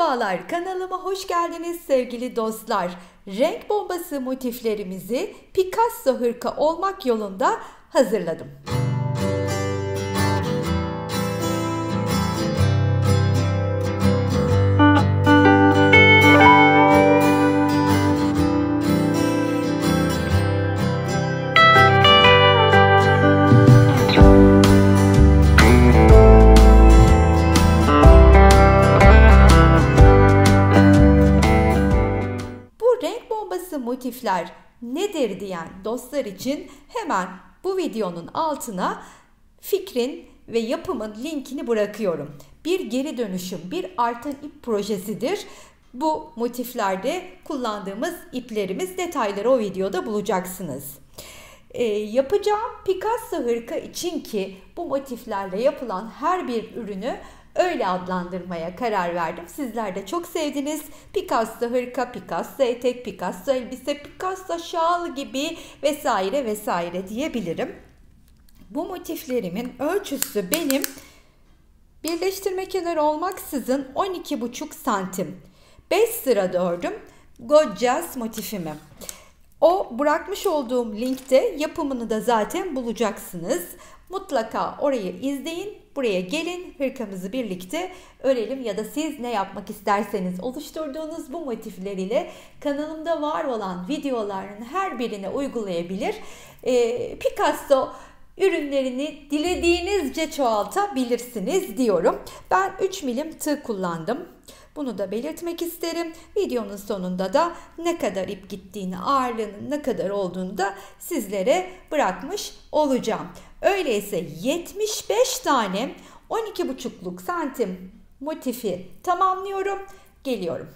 Merhabalar, kanalıma hoş geldiniz sevgili dostlar. Renk bombası motiflerimizi Picasso hırka olmak yolunda hazırladım. Motifler nedir diyen dostlar için hemen bu videonun altına fikrin ve yapımın linkini bırakıyorum. Bir geri dönüşüm, bir artan ip projesidir. Bu motiflerde kullandığımız iplerimiz, detayları o videoda bulacaksınız. Yapacağım Picasso hırka için ki bu motiflerle yapılan her bir ürünü öyle adlandırmaya karar verdim. Sizler de çok sevdiniz. Picasso hırka, Picasso etek, Picasso elbise, Picasso şal gibi vesaire vesaire diyebilirim. Bu motiflerimin ölçüsü benim birleştirme kenarı olmaksızın 12,5 santim. 5 sırada ördüm Gorgeous motifimi. O bırakmış olduğum linkte yapımını da zaten bulacaksınız. Mutlaka orayı izleyin. Buraya gelin, hırkamızı birlikte örelim ya da siz ne yapmak isterseniz oluşturduğunuz bu motifler ile kanalımda var olan videoların her birine uygulayabilir. Picasso ürünlerini dilediğinizce çoğaltabilirsiniz diyorum. Ben 3 milim tığ kullandım. Bunu da belirtmek isterim. Videonun sonunda da ne kadar ip gittiğini, ağırlığının ne kadar olduğunu da sizlere bırakmış olacağım. Öyleyse 75 tane 12,5'luk santim motifi tamamlıyorum. Geliyorum.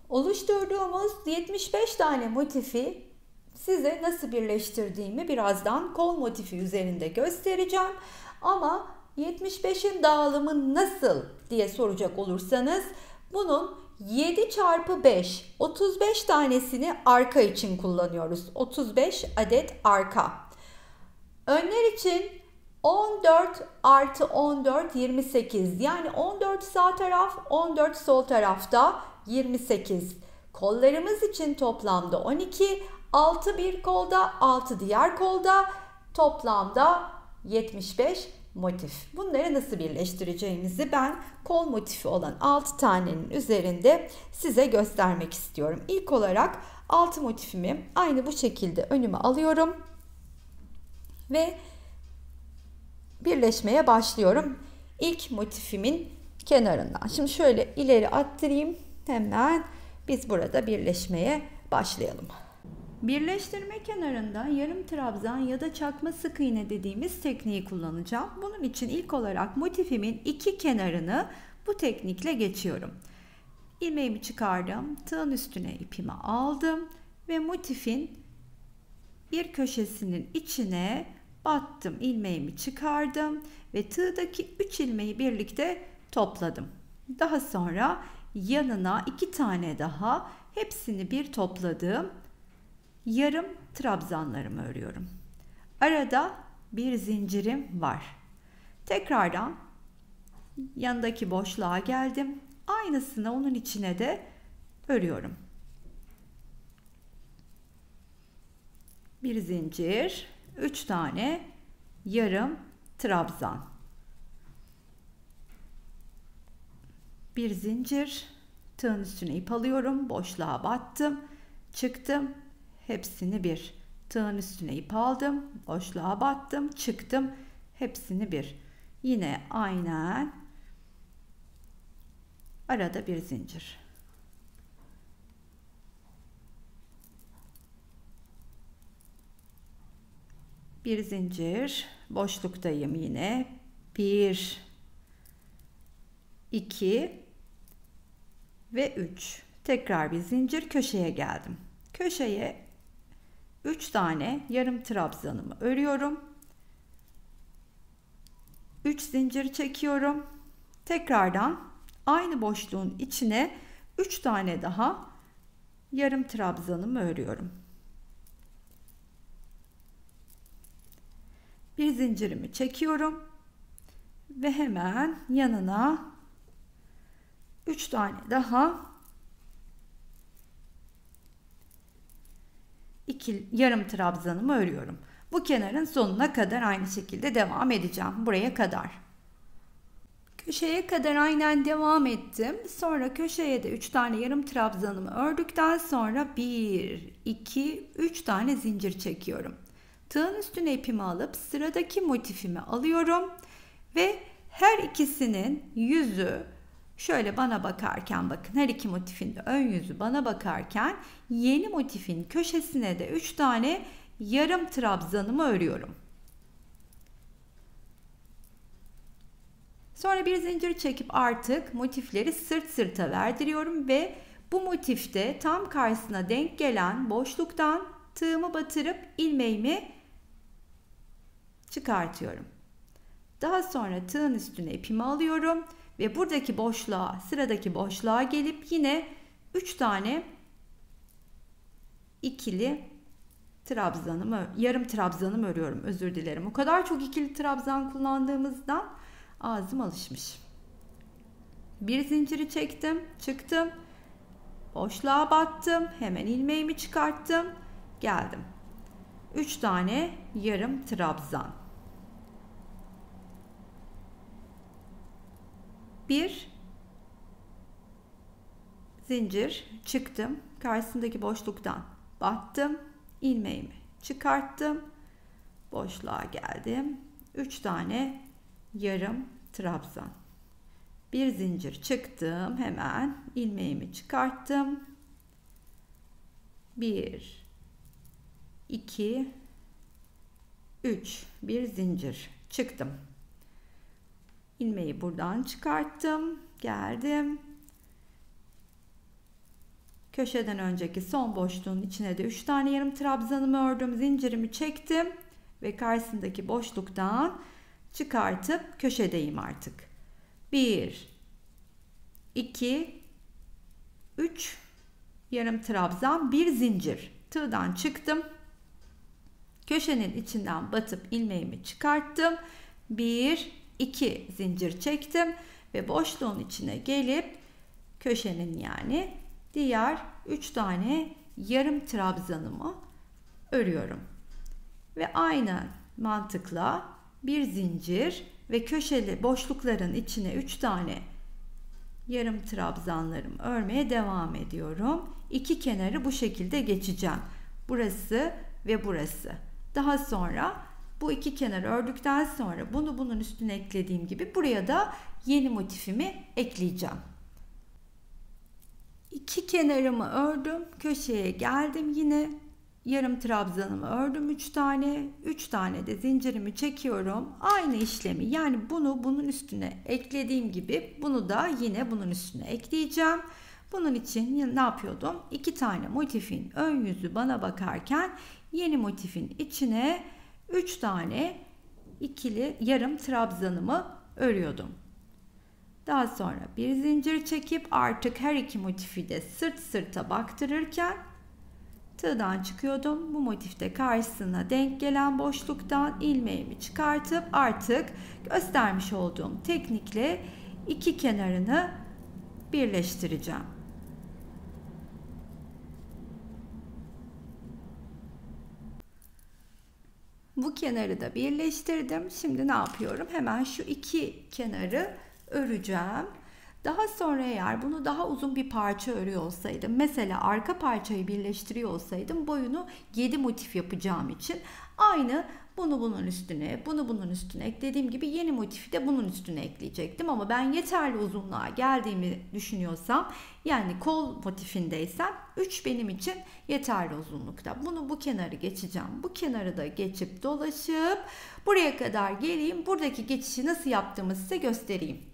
Oluşturduğumuz 75 tane motifi size nasıl birleştirdiğimi birazdan kol motifi üzerinde göstereceğim. Ama 75'in dağılımı nasıl diye soracak olursanız bunun 7 çarpı 5, 35 tanesini arka için kullanıyoruz. 35 adet arka. Önler için 14 artı 14, 28. Yani 14 sağ taraf, 14 sol tarafta 28. Kollarımız için toplamda 12, 6 bir kolda, 6 diğer kolda, toplamda 75 motif. Bunları nasıl birleştireceğimizi ben kol motifi olan 6 tanenin üzerinde size göstermek istiyorum. İlk olarak 6 motifimi aynı bu şekilde önüme alıyorum ve birleşmeye başlıyorum. İlk motifimin kenarından. Şimdi şöyle ileri attırayım. Hemen biz burada birleşmeye başlayalım. Birleştirme kenarında yarım trabzan ya da çakma sık iğne dediğimiz tekniği kullanacağım. Bunun için ilk olarak motifimin iki kenarını bu teknikle geçiyorum. İlmeğimi çıkardım, tığın üstüne ipimi aldım ve motifin bir köşesinin içine battım, ilmeğimi çıkardım ve tığdaki 3 ilmeği birlikte topladım. Daha sonra yanına 2 tane daha hepsini bir topladım. Yarım trabzanlarımı örüyorum. Arada bir zincirim var. Tekrardan yanındaki boşluğa geldim. Aynısını onun içine de örüyorum. Bir zincir, 3 tane yarım trabzan. Bir zincir, tığın üstüne ip alıyorum, boşluğa battım, çıktım. Hepsini bir. Tığın üstüne ip aldım, boşluğa battım, çıktım. Hepsini bir. Yine aynen arada bir zincir. Bir zincir, boşluktayım yine. 1 2 ve 3. Tekrar bir zincir, köşeye geldim. Köşeye 3 tane yarım trabzanımı örüyorum. 3 zincir çekiyorum. Tekrardan aynı boşluğun içine 3 tane daha yarım trabzanımı örüyorum. Bir zincirimi çekiyorum ve hemen yanına 3 tane daha yarım trabzanımı örüyorum. Bu kenarın sonuna kadar aynı şekilde devam edeceğim. Buraya kadar. Köşeye kadar aynen devam ettim. Sonra köşeye de 3 tane yarım trabzanımı ördükten sonra 1, 2, 3 tane zincir çekiyorum. Tığın üstüne ipimi alıp sıradaki motifimi alıyorum ve her ikisinin yüzü şöyle bana bakarken, bakın her iki motifin de ön yüzü bana bakarken yeni motifin köşesine de 3 tane yarım trabzanımı örüyorum. Sonra bir zincir çekip artık motifleri sırt sırta verdiriyorum ve bu motifte tam karşısına denk gelen boşluktan tığımı batırıp ilmeğimi çıkartıyorum. Daha sonra tığın üstüne ipimi alıyorum ve buradaki boşluğa, sıradaki boşluğa gelip yine 3 tane ikili yarım trabzanımı örüyorum. Özür dilerim. O kadar çok ikili trabzan kullandığımızdan ağzım alışmış. Bir zinciri çektim, çıktım. Boşluğa battım. Hemen ilmeğimi çıkarttım. Geldim. 3 tane yarım trabzan. Bir zincir çıktım. Karşısındaki boşluktan battım. İlmeğimi çıkarttım. Boşluğa geldim. 3 tane yarım trabzan. Bir zincir çıktım. Hemen ilmeğimi çıkarttım. 1 2 3 bir zincir çıktım. İlmeği buradan çıkarttım. Geldim. Köşeden önceki son boşluğun içine de 3 tane yarım trabzanımı ördüm. Zincirimi çektim ve karşısındaki boşluktan çıkartıp köşedeyim artık. 1 2 3 yarım trabzan, bir zincir. Tığdan çıktım. Köşenin içinden batıp ilmeğimi çıkarttım. 1 2 zincir çektim ve boşluğun içine gelip köşenin yani diğer 3 tane yarım trabzanımı örüyorum. Ve aynı mantıkla bir zincir ve köşeli boşlukların içine 3 tane yarım trabzanlarımı örmeye devam ediyorum. İki kenarı bu şekilde geçeceğim. Burası ve burası. Daha sonra bu iki kenarı ördükten sonra bunu bunun üstüne eklediğim gibi buraya da yeni motifimi ekleyeceğim. İki kenarımı ördüm. Köşeye geldim. Yine yarım trabzanımı ördüm 3 tane. 3 tane de zincirimi çekiyorum. Aynı işlemi, yani bunu bunun üstüne eklediğim gibi bunu da yine bunun üstüne ekleyeceğim. Bunun için ne yapıyordum? 2 tane motifin ön yüzü bana bakarken yeni motifin içine 3 tane ikili yarım trabzanımı örüyordum. Daha sonra bir zincir çekip artık her iki motifi de sırt sırta baktırırken tığdan çıkıyordum. Bu motifte karşısına denk gelen boşluktan ilmeğimi çıkartıp artık göstermiş olduğum teknikle iki kenarını birleştireceğim. Bu kenarı da birleştirdim. Şimdi ne yapıyorum? Hemen şu iki kenarı öreceğim. Daha sonra eğer bunu daha uzun bir parça örüyor olsaydım, mesela arka parçayı birleştiriyor olsaydım boyunu 7 motif yapacağım için aynı bunu bunun üstüne, bunu bunun üstüne eklediğim gibi yeni motifi de bunun üstüne ekleyecektim. Ama ben yeterli uzunluğa geldiğimi düşünüyorsam, yani kol motifindeysem 3 benim için yeterli uzunlukta. Bunu bu kenarı geçeceğim. Bu kenarı da geçip dolaşıp buraya kadar geleyim. Buradaki geçişi nasıl yaptığımı size göstereyim.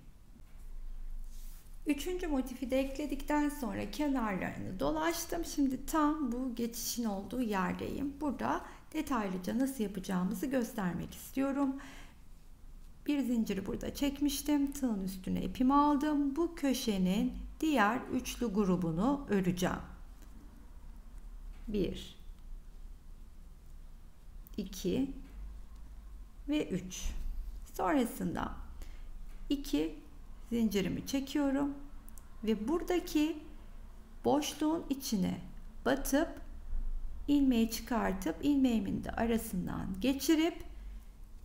Üçüncü motifi de ekledikten sonra kenarlarını dolaştım. Şimdi tam bu geçişin olduğu yerdeyim. Burada detaylıca nasıl yapacağımızı göstermek istiyorum. Bir zinciri burada çekmiştim. Tığın üstüne ipimi aldım. Bu köşenin diğer üçlü grubunu öreceğim. 1 2 ve 3. Sonrasında 2 zincirimi çekiyorum. ve buradaki boşluğun içine batıp ilmeği çıkartıp ilmeğimin de arasından geçirip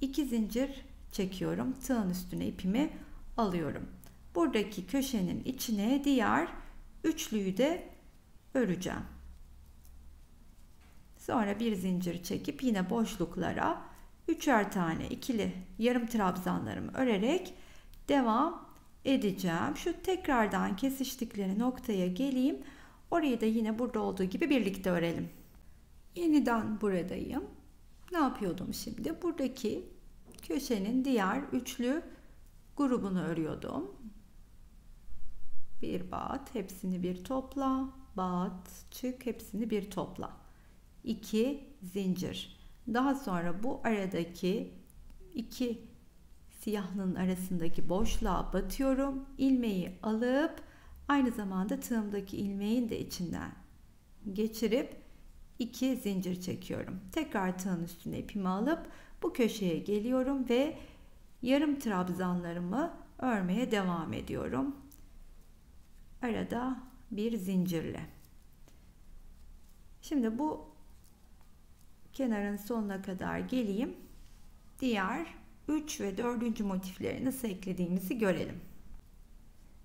2 zincir çekiyorum. Tığın üstüne ipimi alıyorum. Buradaki köşenin içine diğer üçlüyü de öreceğim. Sonra bir zincir çekip yine boşluklara üçer tane ikili yarım trabzanlarımı örerek devam edeceğim. Şu tekrardan kesiştikleri noktaya geleyim. Orayı da yine burada olduğu gibi birlikte örelim. Yeniden buradayım. Ne yapıyordum şimdi? Buradaki köşenin diğer üçlü grubunu örüyordum. Bir bat, hepsini bir topla, bat, çık, hepsini bir topla. 2 zincir. Daha sonra bu aradaki iki siyahlının arasındaki boşluğa batıyorum. İlmeği alıp aynı zamanda tığımdaki ilmeğin de içinden geçirip 2 zincir çekiyorum. Tekrar tığın üstüne ipimi alıp bu köşeye geliyorum ve yarım trabzanlarımı örmeye devam ediyorum. Arada bir zincirle. Şimdi bu kenarın sonuna kadar geleyim. Diğer 3 ve 4. motifleri nasıl eklediğimizi görelim.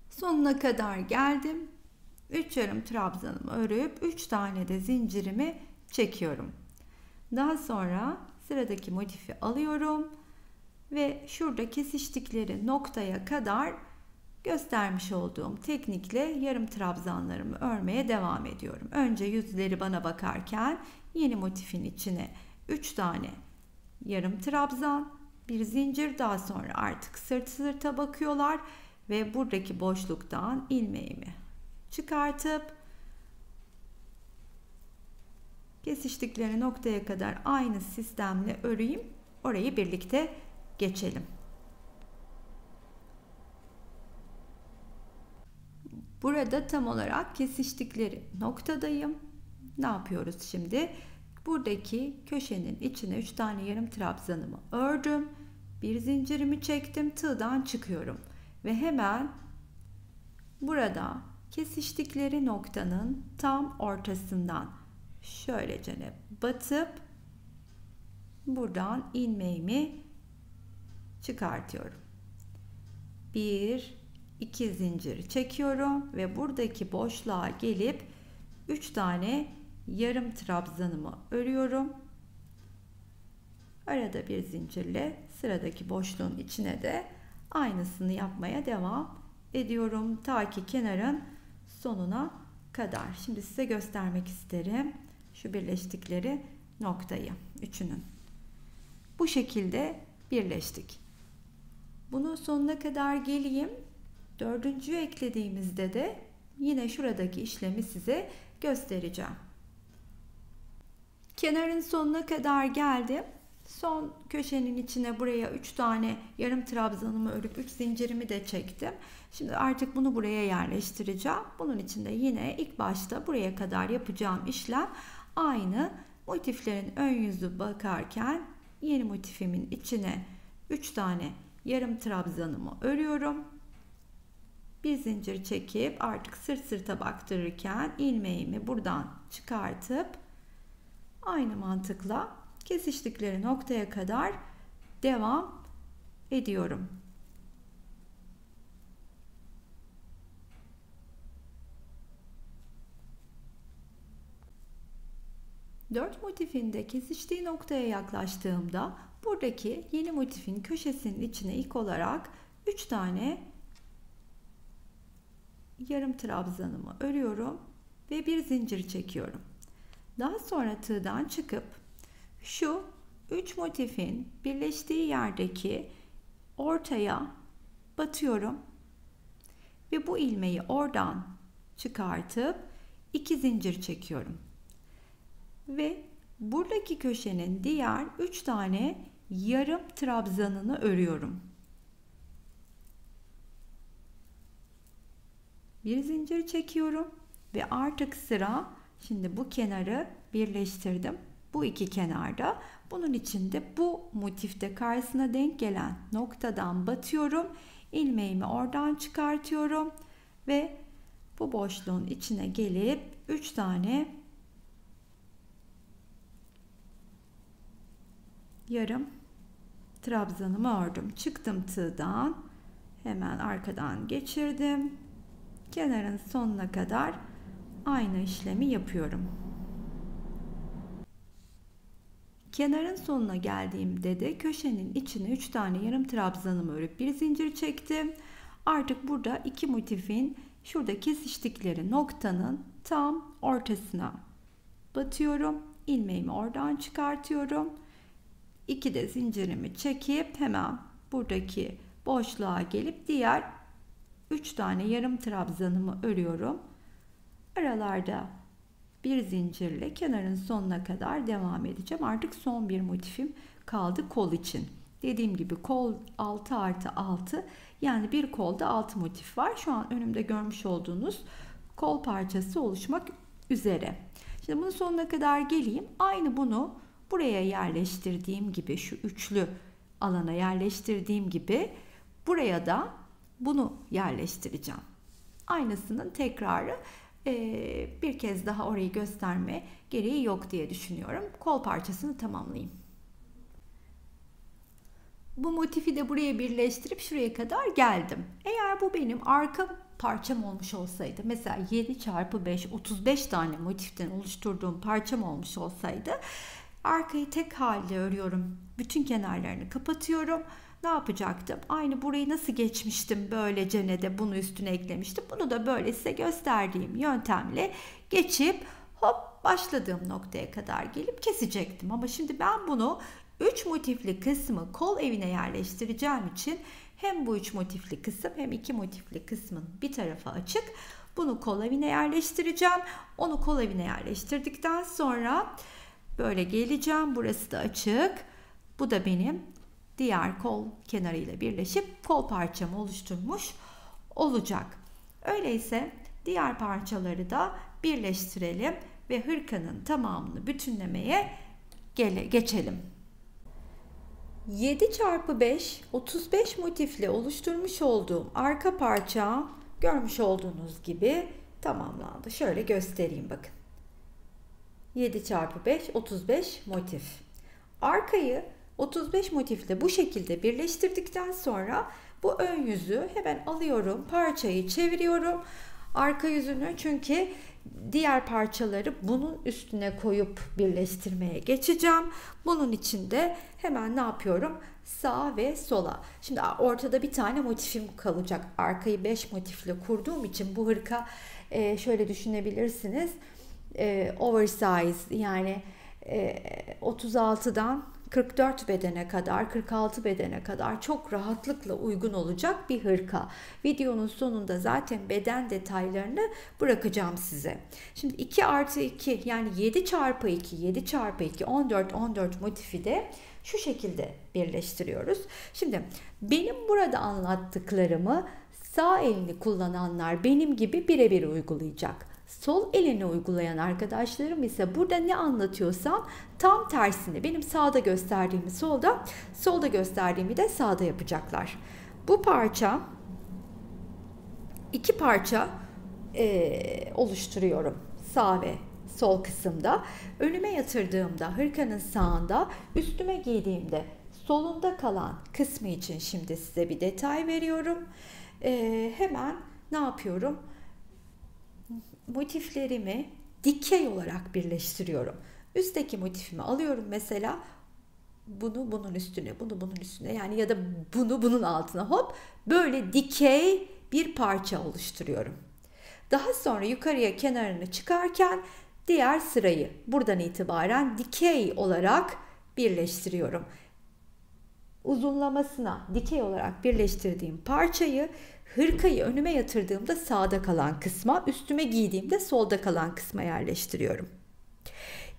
Sonuna kadar geldim. 3 yarım trabzanımı örüp 3 tane de zincirimi çekiyorum. Daha sonra sıradaki motifi alıyorum ve şurada kesiştikleri noktaya kadar göstermiş olduğum teknikle yarım trabzanlarımı örmeye devam ediyorum. Önce yüzleri bana bakarken yeni motifin içine 3 tane yarım trabzan, bir zincir, daha sonra artık sırt sırta bakıyorlar ve buradaki boşluktan ilmeğimi çıkartıp kesiştikleri noktaya kadar aynı sistemle öreyim. Orayı birlikte geçelim. Burada tam olarak kesiştikleri noktadayım. Ne yapıyoruz şimdi? Buradaki köşenin içine 3 tane yarım trabzanımı ördüm. Bir zincirimi çektim. Tığdan çıkıyorum. Ve hemen burada kesiştikleri noktanın tam ortasından şöylece batıp buradan ilmeğimi çıkartıyorum. 1-2 zincir çekiyorum ve buradaki boşluğa gelip 3 tane yarım trabzanımı örüyorum. Arada bir zincirle sıradaki boşluğun içine de aynısını yapmaya devam ediyorum ta ki kenarın sonuna kadar. Şimdi size göstermek isterim şu birleştikleri noktayı, üçünün. Bu şekilde birleştik. Bunu sonuna kadar geleyim. Dördüncüyü eklediğimizde de yine şuradaki işlemi size göstereceğim. Kenarın sonuna kadar geldim. Son köşenin içine buraya 3 tane yarım trabzanımı örüp 3 zincirimi de çektim. Şimdi artık bunu buraya yerleştireceğim. Bunun için de yine ilk başta buraya kadar yapacağım işlem aynı. Motiflerin ön yüzü bakarken yeni motifimin içine 3 tane yarım trabzanımı örüyorum. Bir zincir çekip artık sırt sırta baktırırken ilmeğimi buradan çıkartıp aynı mantıkla kesiştikleri noktaya kadar devam ediyorum. Dört motifin de kesiştiği noktaya yaklaştığımda buradaki yeni motifin köşesinin içine ilk olarak 3 tane yarım trabzanımı örüyorum ve bir zincir çekiyorum. Daha sonra tığdan çıkıp şu 3 motifin birleştiği yerdeki ortaya batıyorum ve bu ilmeği oradan çıkartıp 2 zincir çekiyorum. Ve buradaki köşenin diğer 3 tane yarım trabzanını örüyorum. Bir zincir çekiyorum ve artık sıra, şimdi bu kenarı birleştirdim. Bu iki kenarda. Bunun için de bu motifte karşısına denk gelen noktadan batıyorum. İlmeğimi oradan çıkartıyorum ve bu boşluğun içine gelip 3 tane yarım trabzanımı ördüm. Çıktım tığdan, hemen arkadan geçirdim. Kenarın sonuna kadar aynı işlemi yapıyorum. Kenarın sonuna geldiğimde de köşenin içine 3 tane yarım trabzanımı örüp bir zincir çektim. Artık burada iki motifin şurada kesiştikleri noktanın tam ortasına batıyorum. İlmeğimi oradan çıkartıyorum. 2 de zincirimi çekip hemen buradaki boşluğa gelip diğer 3 tane yarım trabzanımı örüyorum. Aralarda bir zincirle kenarın sonuna kadar devam edeceğim. Artık son bir motifim kaldı kol için. Dediğim gibi kol 6 artı 6, yani bir kolda 6 motif var. Şu an önümde görmüş olduğunuz kol parçası oluşmak üzere. Şimdi bunun sonuna kadar geleyim. Aynı bunu buraya yerleştirdiğim gibi, şu üçlü alana yerleştirdiğim gibi buraya da bunu yerleştireceğim. Aynısının tekrarı. Bir kez daha orayı gösterme gereği yok diye düşünüyorum. Kol parçasını tamamlayayım. Bu motifi de buraya birleştirip şuraya kadar geldim. Eğer bu benim arka parçam olmuş olsaydı, mesela 7 çarpı 5 35 tane motiften oluşturduğum parçam olmuş olsaydı, arkayı tek halde örüyorum. Bütün kenarlarını kapatıyorum. Ne yapacaktım? Aynı burayı nasıl geçmiştim, böylece de bunu üstüne eklemiştim. Bunu da böyle size gösterdiğim yöntemle geçip hop başladığım noktaya kadar gelip kesecektim. Ama şimdi ben bunu 3 motifli kısmı kol evine yerleştireceğim için hem bu 3 motifli kısım hem 2 motifli kısmın bir tarafı açık. Bunu kol evine yerleştireceğim. Onu kol evine yerleştirdikten sonra böyle geleceğim. Burası da açık. Bu da benim diğer kol kenarıyla birleşip kol parçamı oluşturmuş olacak. Öyleyse diğer parçaları da birleştirelim ve hırkanın tamamını bütünlemeye geçelim. 7 çarpı 5 35 motifle oluşturmuş olduğum arka parça görmüş olduğunuz gibi tamamlandı. Şöyle göstereyim bakın. 7 çarpı 5 35 motif. Arkayı 35 motifle bu şekilde birleştirdikten sonra bu ön yüzü hemen alıyorum, parçayı çeviriyorum. Arka yüzünü, çünkü diğer parçaları bunun üstüne koyup birleştirmeye geçeceğim. Bunun için de hemen ne yapıyorum? Sağa ve sola. Şimdi ortada bir tane motifim kalacak. Arkayı 5 motifle kurduğum için bu hırka şöyle düşünebilirsiniz. Oversize, yani 36'dan 44 bedene kadar, 46 bedene kadar çok rahatlıkla uygun olacak bir hırka. Videonun sonunda zaten beden detaylarını bırakacağım size. Şimdi 2 artı 2, yani 7 çarpı 2, 7 çarpı 2, 14, 14 motifi de şu şekilde birleştiriyoruz. Şimdi benim burada anlattıklarımı sağ elini kullananlar benim gibi birebir uygulayacak. Sol elini uygulayan arkadaşlarım ise burada ne anlatıyorsam tam tersini, benim sağda gösterdiğimi solda, solda gösterdiğimi de sağda yapacaklar. Bu parça, iki parça oluşturuyorum sağ ve sol kısımda. Önüme yatırdığımda hırkanın sağında, üstüme giydiğimde solunda kalan kısmı için şimdi size bir detay veriyorum. Hemen ne yapıyorum? Motiflerimi dikey olarak birleştiriyorum. Üstteki motifimi alıyorum mesela, bunu bunun üstüne, bunu bunun üstüne, yani ya da bunu bunun altına, hop böyle dikey bir parça oluşturuyorum. Daha sonra yukarıya kenarını çıkarken diğer sırayı buradan itibaren dikey olarak birleştiriyorum. Uzunlamasına dikey olarak birleştirdiğim parçayı, hırkayı önüme yatırdığımda sağda kalan kısma, üstüme giydiğimde solda kalan kısma yerleştiriyorum.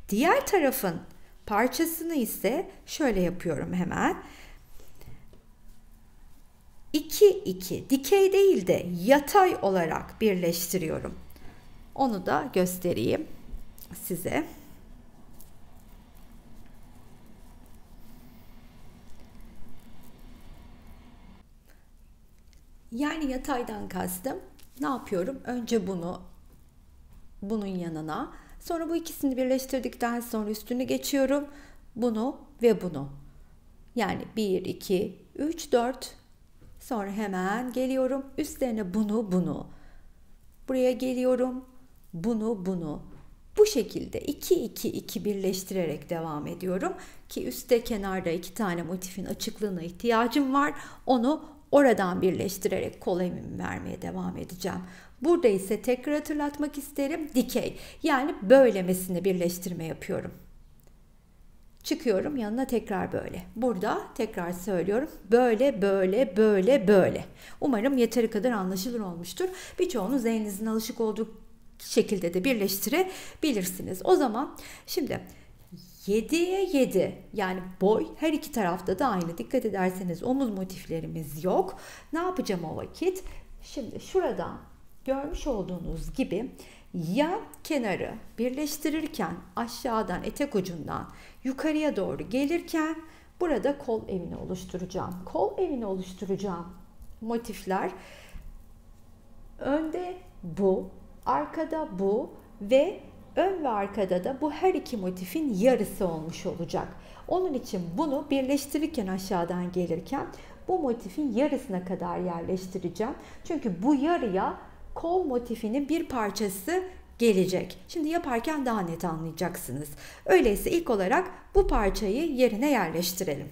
Diğer tarafın parçasını ise şöyle yapıyorum hemen. 2-2, dikey değil de yatay olarak birleştiriyorum. Onu da göstereyim size. Yani yataydan kastım Ne yapıyorum? Önce bunun yanına, sonra bu ikisini birleştirdikten sonra üstünü geçiyorum. Bunu ve bunu. Yani 1, 2, 3, 4. Sonra hemen geliyorum. Üstlerine bunu. Buraya geliyorum. Bunu. Bu şekilde 2 birleştirerek devam ediyorum. Ki üstte kenarda 2 tane motifin açıklığına ihtiyacım var. Onu oradan birleştirerek kol evimi vermeye devam edeceğim. Burada ise tekrar hatırlatmak isterim. Dikey. Yani böylemesine birleştirme yapıyorum. Çıkıyorum yanına tekrar böyle. Burada tekrar söylüyorum. Böyle. Umarım yeteri kadar anlaşılır olmuştur. Birçoğunuz elinizin alışık olduğu şekilde de birleştirebilirsiniz. O zaman şimdi 7'ye 7 yani boy her iki tarafta da aynı. Dikkat ederseniz omuz motiflerimiz yok. Ne yapacağım o vakit? Şimdi şuradan görmüş olduğunuz gibi yan kenarı birleştirirken aşağıdan etek ucundan yukarıya doğru gelirken burada kol evini oluşturacağım. Kol evini oluşturacağım motifler önde bu, arkada bu ve ön ve arkada da bu her iki motifin yarısı olmuş olacak. Onun için bunu birleştirirken aşağıdan gelirken bu motifin yarısına kadar yerleştireceğim. Çünkü bu yarıya kol motifinin bir parçası gelecek. Şimdi yaparken daha net anlayacaksınız. Öyleyse ilk olarak bu parçayı yerine yerleştirelim.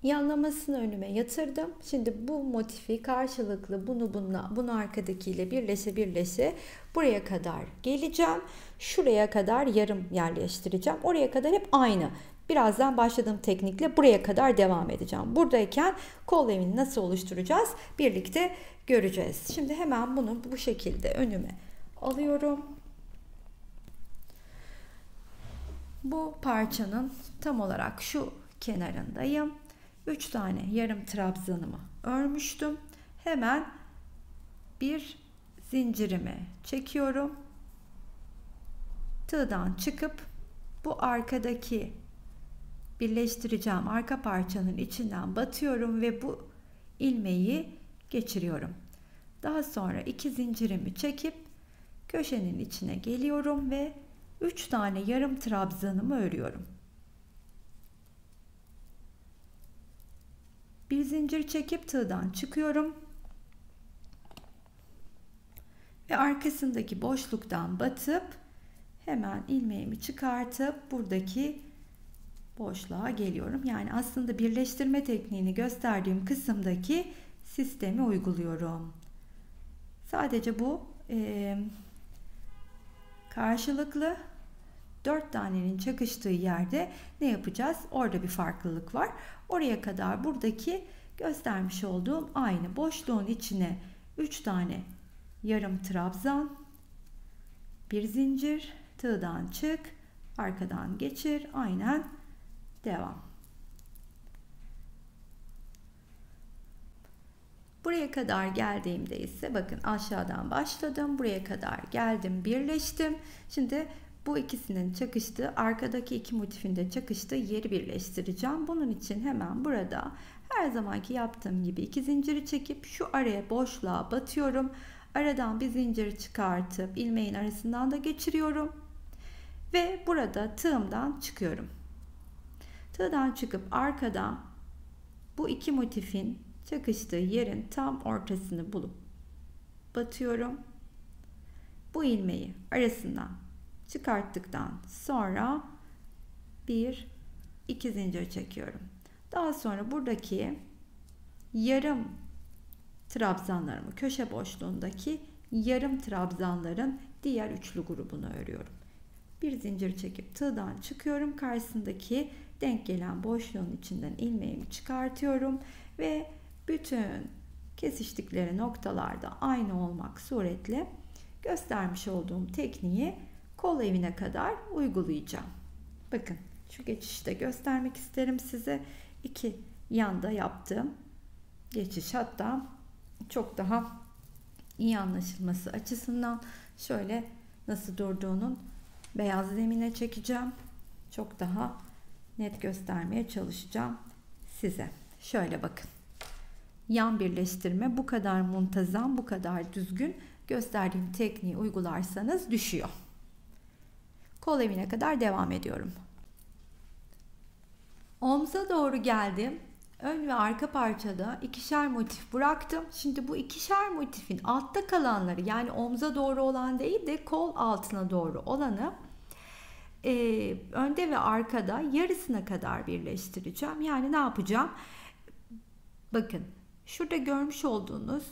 Yanlamasını önüme yatırdım. Şimdi bu motifi karşılıklı bunu arkadakiyle birleşe buraya kadar geleceğim. Şuraya kadar yarım yerleştireceğim. Oraya kadar hep aynı. Birazdan başladığım teknikle buraya kadar devam edeceğim. Buradayken kol evini nasıl oluşturacağız? Birlikte göreceğiz. Şimdi hemen bunu bu şekilde önüme alıyorum. Bu parçanın tam olarak şu kenarındayım. 3 tane yarım trabzanımı örmüştüm. Hemen bir zincirimi çekiyorum. Tığdan çıkıp bu arkadaki birleştireceğim arka parçanın içinden batıyorum ve bu ilmeği geçiriyorum. Daha sonra 2 zincirimi çekip köşenin içine geliyorum ve 3 tane yarım trabzanımı örüyorum. Bir zincir çekip tığdan çıkıyorum. Ve arkasındaki boşluktan batıp hemen ilmeğimi çıkartıp buradaki boşluğa geliyorum. Yani aslında birleştirme tekniğini gösterdiğim kısımdaki sistemi uyguluyorum. Sadece bu karşılıklı 4 tanenin çakıştığı yerde ne yapacağız? Orada bir farklılık var. Oraya kadar buradaki göstermiş olduğum aynı boşluğun içine 3 tane yarım trabzan, bir zincir, tığdan çık, arkadan geçir, aynen devam. Buraya kadar geldiğimde ise bakın aşağıdan başladım, buraya kadar geldim, birleştim. Şimdi bu ikisinin çakıştığı, arkadaki iki motifin de çakıştığı yeri birleştireceğim. Bunun için hemen burada her zamanki yaptığım gibi 2 zinciri çekip şu araya boşluğa batıyorum. Aradan bir zincir çıkartıp ilmeğin arasından da geçiriyorum. Ve burada tığımdan çıkıyorum. Tığdan çıkıp arkadan bu iki motifin çakıştığı yerin tam ortasını bulup batıyorum. Bu ilmeği arasından çıkarttıktan sonra 1-2 zincir çekiyorum. Daha sonra buradaki yarım trabzanlarımı, köşe boşluğundaki yarım trabzanların diğer üçlü grubunu örüyorum. Bir zincir çekip tığdan çıkıyorum. Karşısındaki denk gelen boşluğun içinden ilmeğimi çıkartıyorum ve bütün kesiştikleri noktalarda aynı olmak suretle göstermiş olduğum tekniği kol evine kadar uygulayacağım. Bakın şu geçişte göstermek isterim size. İki yanda yaptığım geçiş, hatta çok daha iyi anlaşılması açısından şöyle nasıl durduğunun beyaz zemine çekeceğim. Çok daha net göstermeye çalışacağım size. Şöyle bakın. yan birleştirme bu kadar muntazam, bu kadar düzgün gösterdiğim tekniği uygularsanız düşüyor. Kol evine kadar devam ediyorum. Omza doğru geldim. Ön ve arka parçada ikişer motif bıraktım. Şimdi bu ikişer motifin altta kalanları, yani omza doğru olan değil de kol altına doğru olanı önde ve arkada yarısına kadar birleştireceğim. Yani ne yapacağım? Bakın, şurada görmüş olduğunuz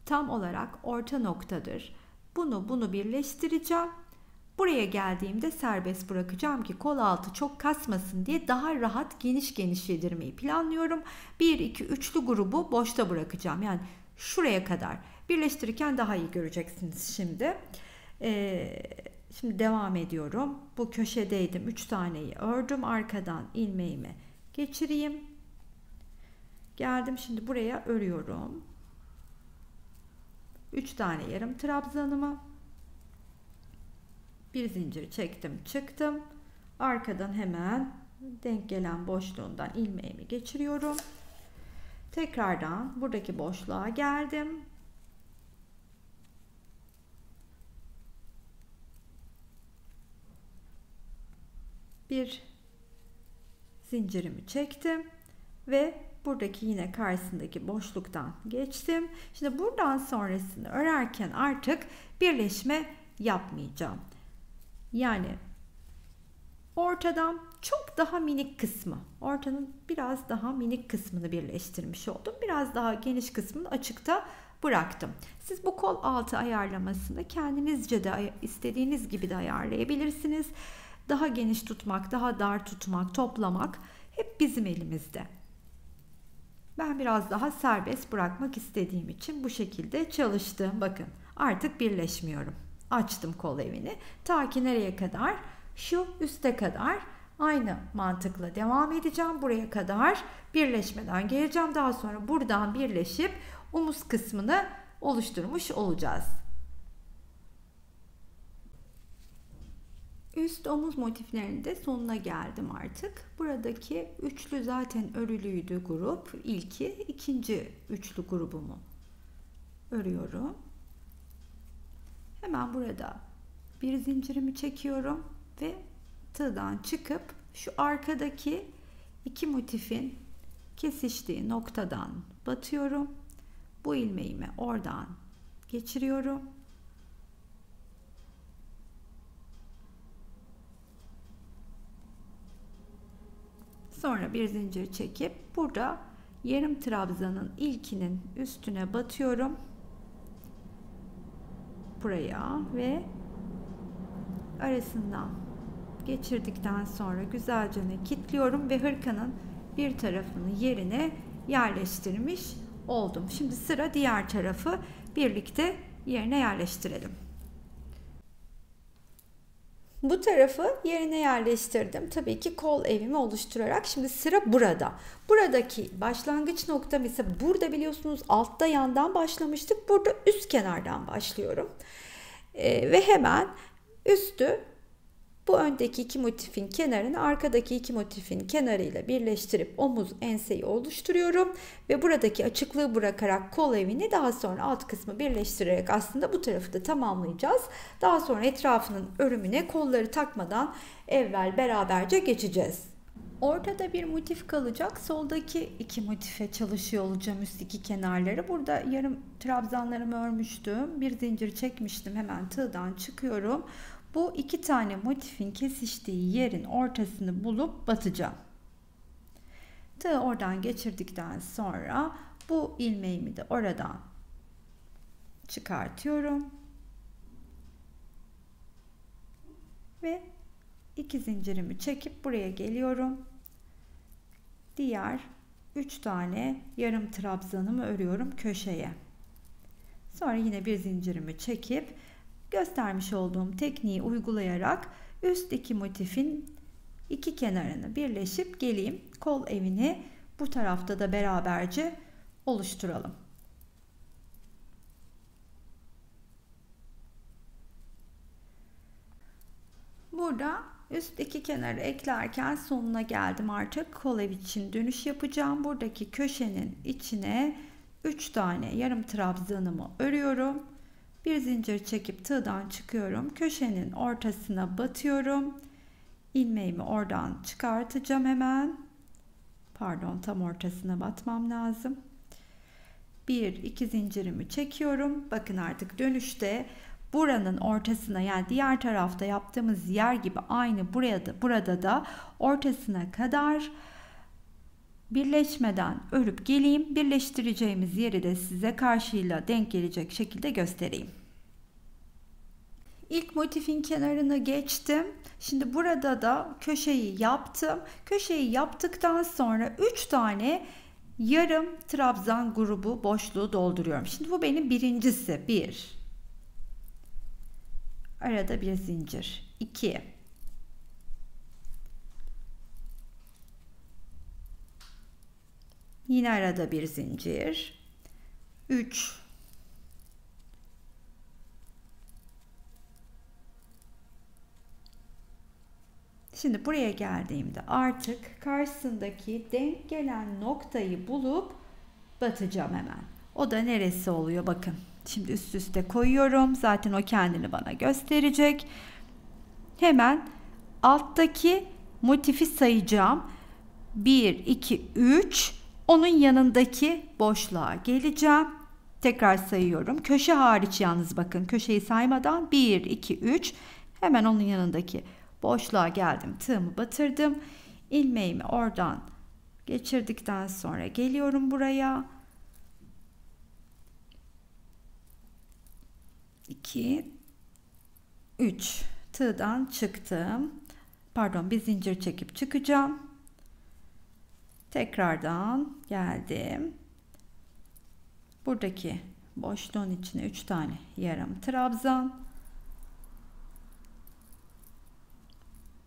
tam olarak orta noktadır. Bunu birleştireceğim. Buraya geldiğimde serbest bırakacağım ki kol altı çok kasmasın diye daha rahat geniş yedirmeyi planlıyorum. 1, 2, 3'lü grubu boşta bırakacağım. Yani şuraya kadar birleştirirken daha iyi göreceksiniz şimdi. Şimdi devam ediyorum. Bu köşedeydim. 3 taneyi ördüm. Arkadan ilmeğimi geçireyim. Geldim şimdi buraya örüyorum. 3 tane yarım trabzanımı. Bir zincir çektim, çıktım. Arkadan hemen denk gelen boşluğundan ilmeğimi geçiriyorum. Tekrardan buradaki boşluğa geldim. Bir zincirimi çektim ve buradaki yine karşısındaki boşluktan geçtim. Şimdi buradan sonrasını örerken artık birleşme yapmayacağım. Yani ortadan çok daha minik kısmı, ortanın biraz daha minik kısmını birleştirmiş oldum. Biraz daha geniş kısmını açıkta bıraktım. Siz bu kol altı ayarlamasını kendinizce de istediğiniz gibi de ayarlayabilirsiniz. Daha geniş tutmak, daha dar tutmak, toplamak hep bizim elimizde. Ben biraz daha serbest bırakmak istediğim için bu şekilde çalıştım. Bakın, artık birleşmiyorum. Açtım kol evini. Ta ki nereye kadar? Şu üste kadar. Aynı mantıkla devam edeceğim. Buraya kadar birleşmeden geleceğim. Daha sonra buradan birleşip omuz kısmını oluşturmuş olacağız. Üst omuz motiflerinin de sonuna geldim artık. Buradaki üçlü zaten örülüydü grup. İkinci üçlü grubumu örüyorum. Hemen burada bir zincirimi çekiyorum ve tığdan çıkıp şu arkadaki iki motifin kesiştiği noktadan batıyorum. Bu ilmeğimi oradan geçiriyorum. Sonra bir zincir çekip burada yarım trabzanın ilkinin üstüne batıyorum. Buraya ve arasından geçirdikten sonra güzelce kilitliyorum ve hırkanın bir tarafını yerine yerleştirmiş oldum. Şimdi sıra diğer tarafı birlikte yerine yerleştirelim. Bu tarafı yerine yerleştirdim. Tabii ki kol evimi oluşturarak. Şimdi sıra burada. Buradaki başlangıç noktam ise burada, biliyorsunuz altta yandan başlamıştık. Burada üst kenardan başlıyorum. Ve hemen üstü bu öndeki iki motifin kenarını arkadaki iki motifin kenarıyla birleştirip omuz enseyi oluşturuyorum. Ve buradaki açıklığı bırakarak kol evini, daha sonra alt kısmı birleştirerek aslında bu tarafı da tamamlayacağız. Daha sonra etrafının örümüne kolları takmadan evvel beraberce geçeceğiz. Ortada bir motif kalacak. Soldaki iki motife çalışıyor olacağım, üst iki kenarları. Burada yarım trabzanlarımı örmüştüm. Bir zincir çekmiştim. Hemen tığdan çıkıyorum. Bu iki tane motifin kesiştiği yerin ortasını bulup batacağım. Tığı oradan geçirdikten sonra bu ilmeğimi de oradan çıkartıyorum. Ve iki zincirimi çekip buraya geliyorum. Diğer 3 tane yarım trabzanımı örüyorum köşeye. Sonra yine bir zincirimi çekip göstermiş olduğum tekniği uygulayarak üst iki motifin iki kenarını birleşip geleyim. Kol evini bu tarafta da beraberce oluşturalım. Burada üstteki kenarı eklerken sonuna geldim artık. Kol ev için dönüş yapacağım. Buradaki köşenin içine 3 tane yarım trabzanımı örüyorum. Bir zincir çekip tığdan çıkıyorum. Köşenin ortasına batıyorum. İlmeğimi oradan çıkartacağım hemen. Pardon, tam ortasına batmam lazım. 1-2 zincirimi çekiyorum. Bakın artık dönüşte buranın ortasına, yani diğer tarafta yaptığımız yer gibi aynı burada da ortasına kadar birleşmeden örüp geleyim. Birleştireceğimiz yeri de size karşıyla denk gelecek şekilde göstereyim. İlk motifin kenarını geçtim. Şimdi burada da köşeyi yaptım. Köşeyi yaptıktan sonra 3 tane yarım trabzan grubu boşluğu dolduruyorum. Şimdi bu benim birincisi. 1. Arada bir zincir. 2. Yine arada bir zincir. 3. Şimdi buraya geldiğimde artık karşısındaki denk gelen noktayı bulup batacağım hemen. O da neresi oluyor bakın. Şimdi üst üste koyuyorum. Zaten o kendini bana gösterecek. Hemen alttaki motifi sayacağım. 1, 2, 3. Onun yanındaki boşluğa geleceğim. Tekrar sayıyorum. Köşe hariç yalnız bakın. Köşeyi saymadan 1, 2, 3. Hemen onun yanındaki boşluğa geldim. Tığımı batırdım. İlmeğimi oradan geçirdikten sonra geliyorum buraya. 2, 3. Tığdan çıktım. Pardon, bir zincir çekip çıkacağım. Tekrardan geldim. Buradaki boşluğun içine 3 tane yarım trabzan.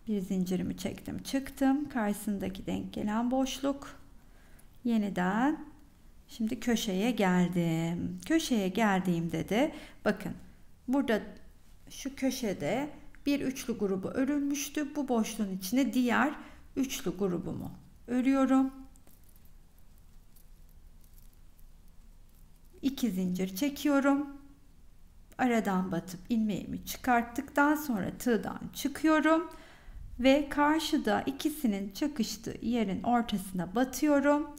Bir zincirimi çektim, çıktım. Karşısındaki denk gelen boşluk. Yeniden şimdi köşeye geldim. Köşeye geldiğimde de bakın burada şu köşede bir üçlü grubu örülmüştü. Bu boşluğun içine diğer üçlü grubumu örüyorum. 2 zincir çekiyorum. Aradan batıp ilmeğimi çıkarttıktan sonra tığdan çıkıyorum. Ve karşıda ikisinin çakıştığı yerin ortasına batıyorum.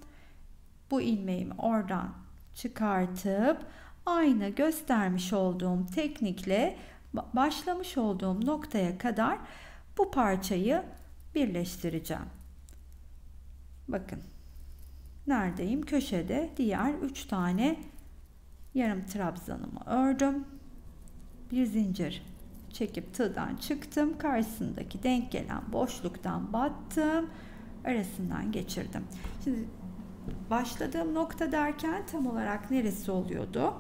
Bu ilmeğimi oradan çıkartıp aynı göstermiş olduğum teknikle başlamış olduğum noktaya kadar bu parçayı birleştireceğim. Bakın neredeyim? Köşede diğer 3 tane yarım trabzanımı ördüm. Bir zincir çekip tığdan çıktım. Karşısındaki denk gelen boşluktan battım. Arasından geçirdim. Şimdi başladığım nokta derken tam olarak neresi oluyordu?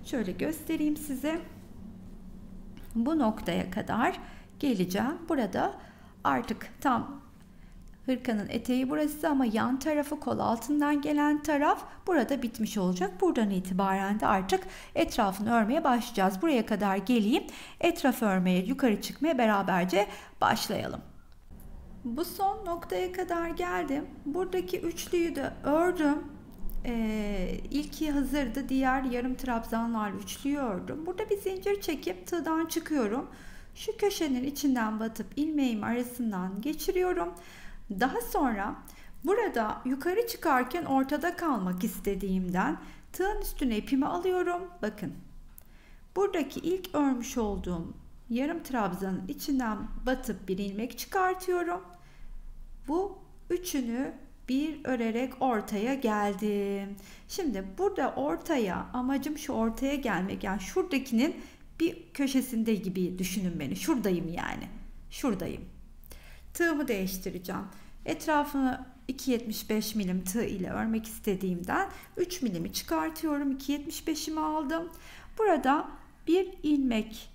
Şöyle göstereyim size. Bu noktaya kadar geleceğim. Burada artık tam hırkanın eteği burası ama yan tarafı, kol altından gelen taraf burada bitmiş olacak. Buradan itibaren de artık etrafını örmeye başlayacağız. Buraya kadar geleyim. Etraf örmeye, yukarı çıkmaya beraberce başlayalım. Bu son noktaya kadar geldim. Buradaki üçlüyü de ördüm. İlki hazırdı. Diğer yarım trabzanlarla üçlüyü ördüm. Burada bir zincir çekip tığdan çıkıyorum. Şu köşenin içinden batıp ilmeğimi arasından geçiriyorum. Daha sonra burada yukarı çıkarken ortada kalmak istediğimden tığın üstüne ipimi alıyorum. Bakın. Buradaki ilk örmüş olduğum yarım trabzanın içinden batıp bir ilmek çıkartıyorum. Bu üçünü bir örerek ortaya geldim. Şimdi burada ortaya, amacım şu ortaya gelmek. Yani şuradakinin bir köşesinde gibi düşünün beni. Şuradayım yani. Şuradayım. Tığımı değiştireceğim. Etrafını 2,75 milim tığ ile örmek istediğimden 3 milimi çıkartıyorum. 2,75'imi aldım. Burada bir ilmek,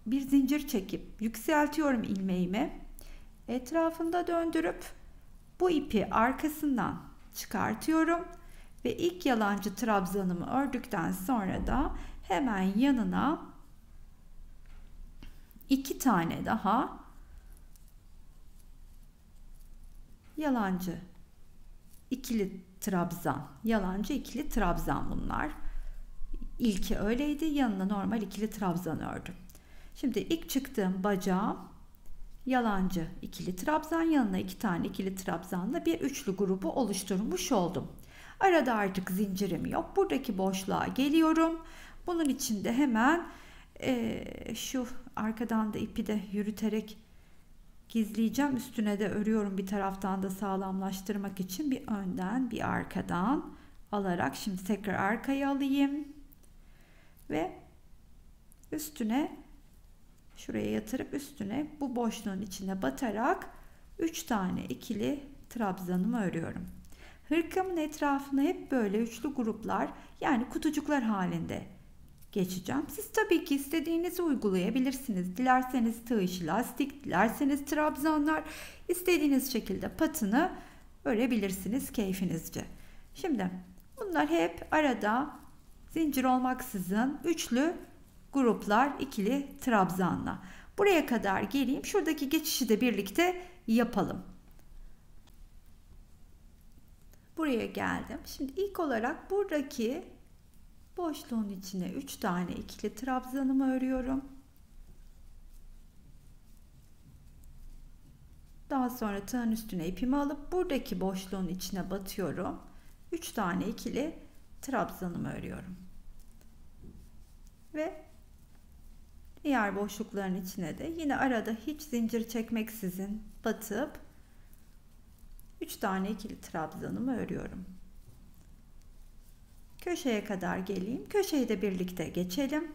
bir zincir çekip yükseltiyorum ilmeğimi. Etrafında döndürüp bu ipi arkasından çıkartıyorum. Ve ilk yalancı trabzanımı ördükten sonra da hemen yanına 2 tane daha yalancı ikili trabzan, yalancı ikili trabzan bunlar. İlki öyleydi, yanına normal ikili trabzan ördüm. Şimdi ilk çıktığım bacağım yalancı ikili trabzan, yanına 2 tane ikili trabzanla bir üçlü grubu oluşturmuş oldum. Arada artık zincirim yok. Buradaki boşluğa geliyorum. Bunun için de hemen şu arkadan da ipi de yürüterek gizleyeceğim. Üstüne de örüyorum bir taraftan da sağlamlaştırmak için. Bir önden bir arkadan alarak şimdi tekrar arkaya alayım. Ve üstüne şuraya yatırıp üstüne bu boşluğun içine batarak 3 tane ikili trabzanımı örüyorum. Hırkamın etrafına hep böyle üçlü gruplar, yani kutucuklar halinde geçeceğim. Siz tabii ki istediğinizi uygulayabilirsiniz. Dilerseniz tığ işi lastik, dilerseniz trabzanlar, istediğiniz şekilde patını örebilirsiniz keyfinizce. Şimdi bunlar hep arada zincir olmaksızın üçlü gruplar, ikili trabzanla. Buraya kadar geleyim. Şuradaki geçişi de birlikte yapalım. Buraya geldim. Şimdi ilk olarak buradaki boşluğun içine 3 tane ikili trabzanımı örüyorum. Daha sonra tığın üstüne ipimi alıp buradaki boşluğun içine batıyorum. 3 tane ikili trabzanımı örüyorum. Ve diğer boşlukların içine de yine arada hiç zincir çekmeksizin batıp 3 tane ikili trabzanımı örüyorum. Köşeye kadar geleyim. Köşeyi de birlikte geçelim.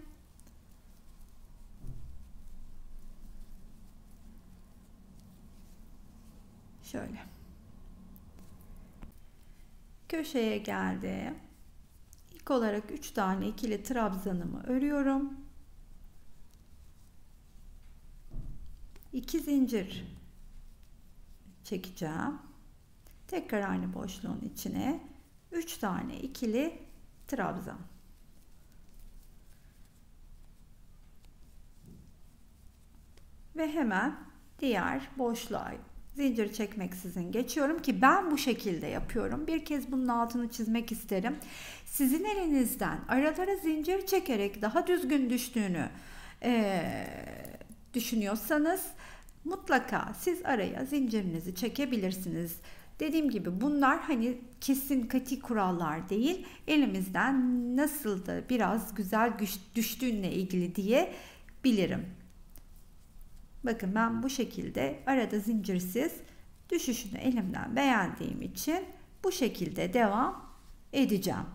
Şöyle. Köşeye geldim. İlk olarak 3 tane ikili trabzanımı örüyorum. 2 zincir çekeceğim. Tekrar aynı boşluğun içine 3 tane ikili trabzan. Ve hemen diğer boşluğa zincir çekmeksizin geçiyorum ki ben bu şekilde yapıyorum. Bir kez bunun altını çizmek isterim. Sizin elinizden aralara zincir çekerek daha düzgün düştüğünü düşünüyorsanız mutlaka siz araya zincirinizi çekebilirsiniz. Dediğim gibi bunlar hani kesin katı kurallar değil. Elimizden nasıl da biraz güzel düştüğünle ilgili diye bilirim. Bakın ben bu şekilde arada zincirsiz düşüşünü elimden beğendiğim için bu şekilde devam edeceğim.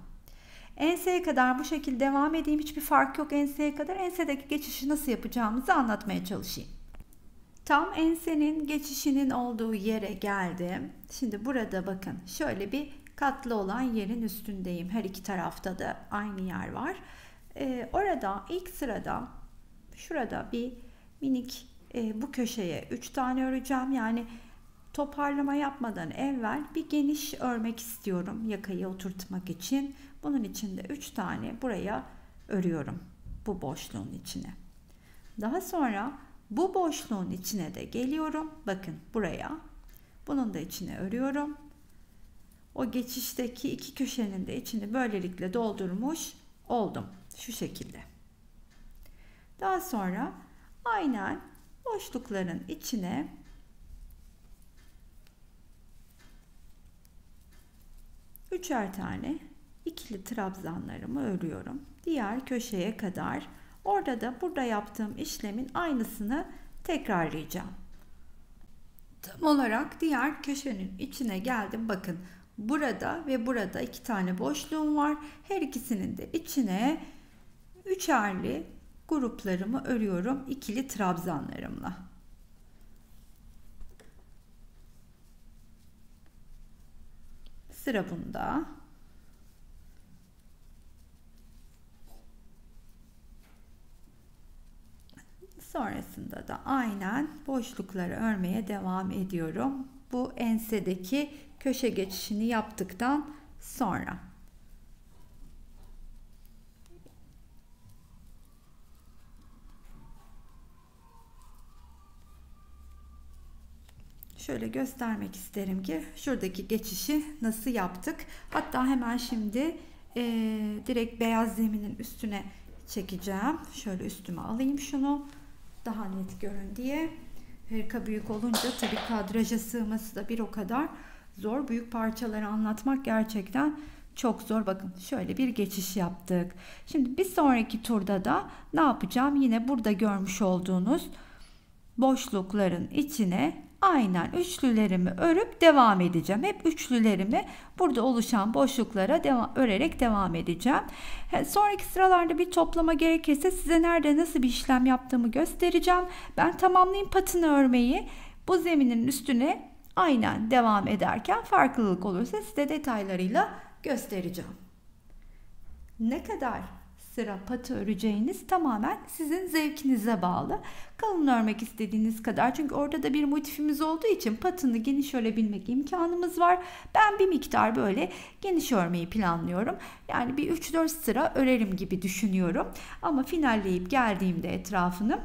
Enseye kadar bu şekilde devam edeyim. Hiçbir fark yok enseye kadar. Ensedeki geçişi nasıl yapacağımızı anlatmaya çalışayım. Tam ensenin geçişinin olduğu yere geldim. Şimdi burada bakın şöyle bir katlı olan yerin üstündeyim. Her iki tarafta da aynı yer var. Orada ilk sırada şurada bir minik bu köşeye 3 tane öreceğim. Yani toparlama yapmadan evvel bir geniş örmek istiyorum yakayı oturtmak için. Bunun için de 3 tane buraya örüyorum bu boşluğun içine. Daha sonra bu boşluğun içine de geliyorum. Bakın buraya. Bunun da içine örüyorum. O geçişteki iki köşenin de içini böylelikle doldurmuş oldum. Şu şekilde. Daha sonra aynen boşlukların içine üçer tane ikili trabzanlarımı örüyorum. Diğer köşeye kadar. Orada da burada yaptığım işlemin aynısını tekrarlayacağım. Tam olarak diğer köşenin içine geldim. Bakın burada ve burada 2 tane boşluğum var. Her ikisinin de içine üçerli gruplarımı örüyorum ikili trabzanlarımla. Sıra bunda. Sonrasında da aynen boşlukları örmeye devam ediyorum. Bu ensedeki köşe geçişini yaptıktan sonra. şöyle göstermek isterim ki şuradaki geçişi nasıl yaptık. Hatta hemen şimdi direkt beyaz zeminin üstüne çekeceğim. Şöyle üstüme alayım şunu. Daha net görün diye. Hırka büyük olunca tabii kadraja sığması da bir o kadar zor. Büyük parçaları anlatmak gerçekten çok zor. Bakın şöyle bir geçiş yaptık. Şimdi bir sonraki turda da ne yapacağım? Yine burada görmüş olduğunuz boşlukların içine aynen üçlülerimi örüp devam edeceğim. Hep üçlülerimi burada oluşan boşluklara örerek devam edeceğim. Sonraki sıralarda bir toplama gerekirse size nerede nasıl bir işlem yaptığımı göstereceğim. Ben tamamlayayım patını örmeyi. Bu zeminin üstüne aynen devam ederken farklılık olursa size detaylarıyla göstereceğim. Ne kadar sıra patı öreceğiniz tamamen sizin zevkinize bağlı. Kalın örmek istediğiniz kadar, çünkü orada da bir motifimiz olduğu için patını geniş örebilmek imkanımız var. Ben bir miktar böyle geniş örmeyi planlıyorum. Yani bir 3-4 sıra örerim gibi düşünüyorum. Ama finalleyip geldiğimde etrafını,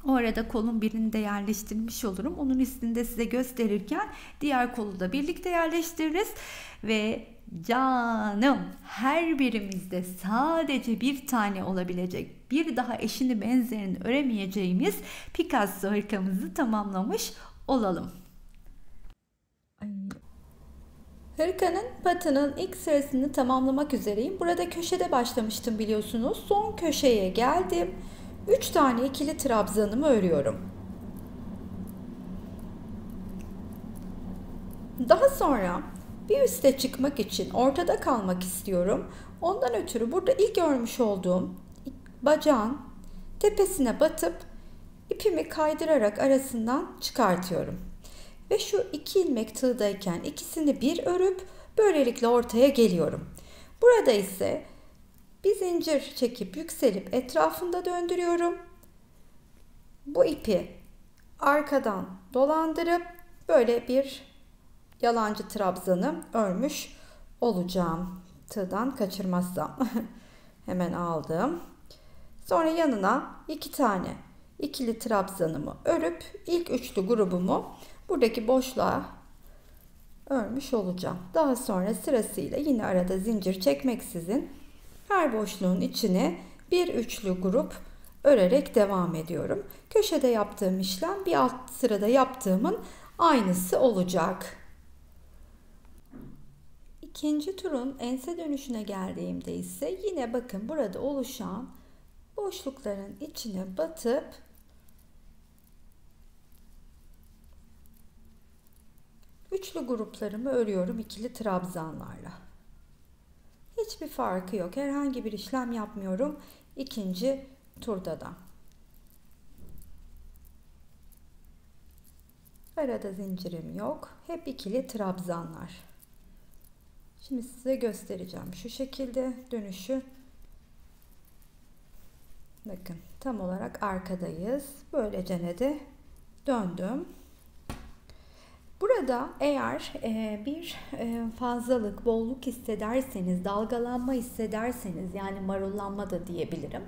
o arada kolun birini de yerleştirmiş olurum. Onun üstünde size gösterirken diğer kolu da birlikte yerleştiririz. Ve canım, her birimizde sadece bir tane olabilecek, bir daha eşini benzerini öremeyeceğimiz Picasso hırkamızı tamamlamış olalım. Hırkanın patının ilk sırasını tamamlamak üzereyim. Burada köşede başlamıştım biliyorsunuz. Son köşeye geldim. 3 tane ikili trabzanımı örüyorum. Daha sonra bir üste çıkmak için ortada kalmak istiyorum. Ondan ötürü burada ilk örmüş olduğum bacağın tepesine batıp ipimi kaydırarak arasından çıkartıyorum. Ve şu 2 ilmek tığdayken ikisini bir örüp böylelikle ortaya geliyorum. Burada ise bir zincir çekip yükselip etrafında döndürüyorum. Bu ipi arkadan dolandırıp böyle bir yalancı trabzanı örmüş olacağım. Tığdan kaçırmazsam. Hemen aldım. Sonra yanına 2 tane ikili trabzanımı örüp ilk üçlü grubumu buradaki boşluğa örmüş olacağım. Daha sonra sırasıyla yine arada zincir çekmeksizin her boşluğun içine bir üçlü grup örerek devam ediyorum. Köşede yaptığım işlem bir alt sırada yaptığımın aynısı olacak. İkinci turun ense dönüşüne geldiğimde ise yine bakın burada oluşan boşlukların içine batıp üçlü gruplarımı örüyorum ikili trabzanlarla. Hiçbir farkı yok. Herhangi bir işlem yapmıyorum ikinci turda da. Arada zincirim yok. Hep ikili trabzanlar. Şimdi size göstereceğim. Şu şekilde dönüşü. Bakın tam olarak arkadayız. Böylece de döndüm. Burada eğer bir fazlalık, bolluk hissederseniz, dalgalanma hissederseniz, yani marullanma da diyebilirim.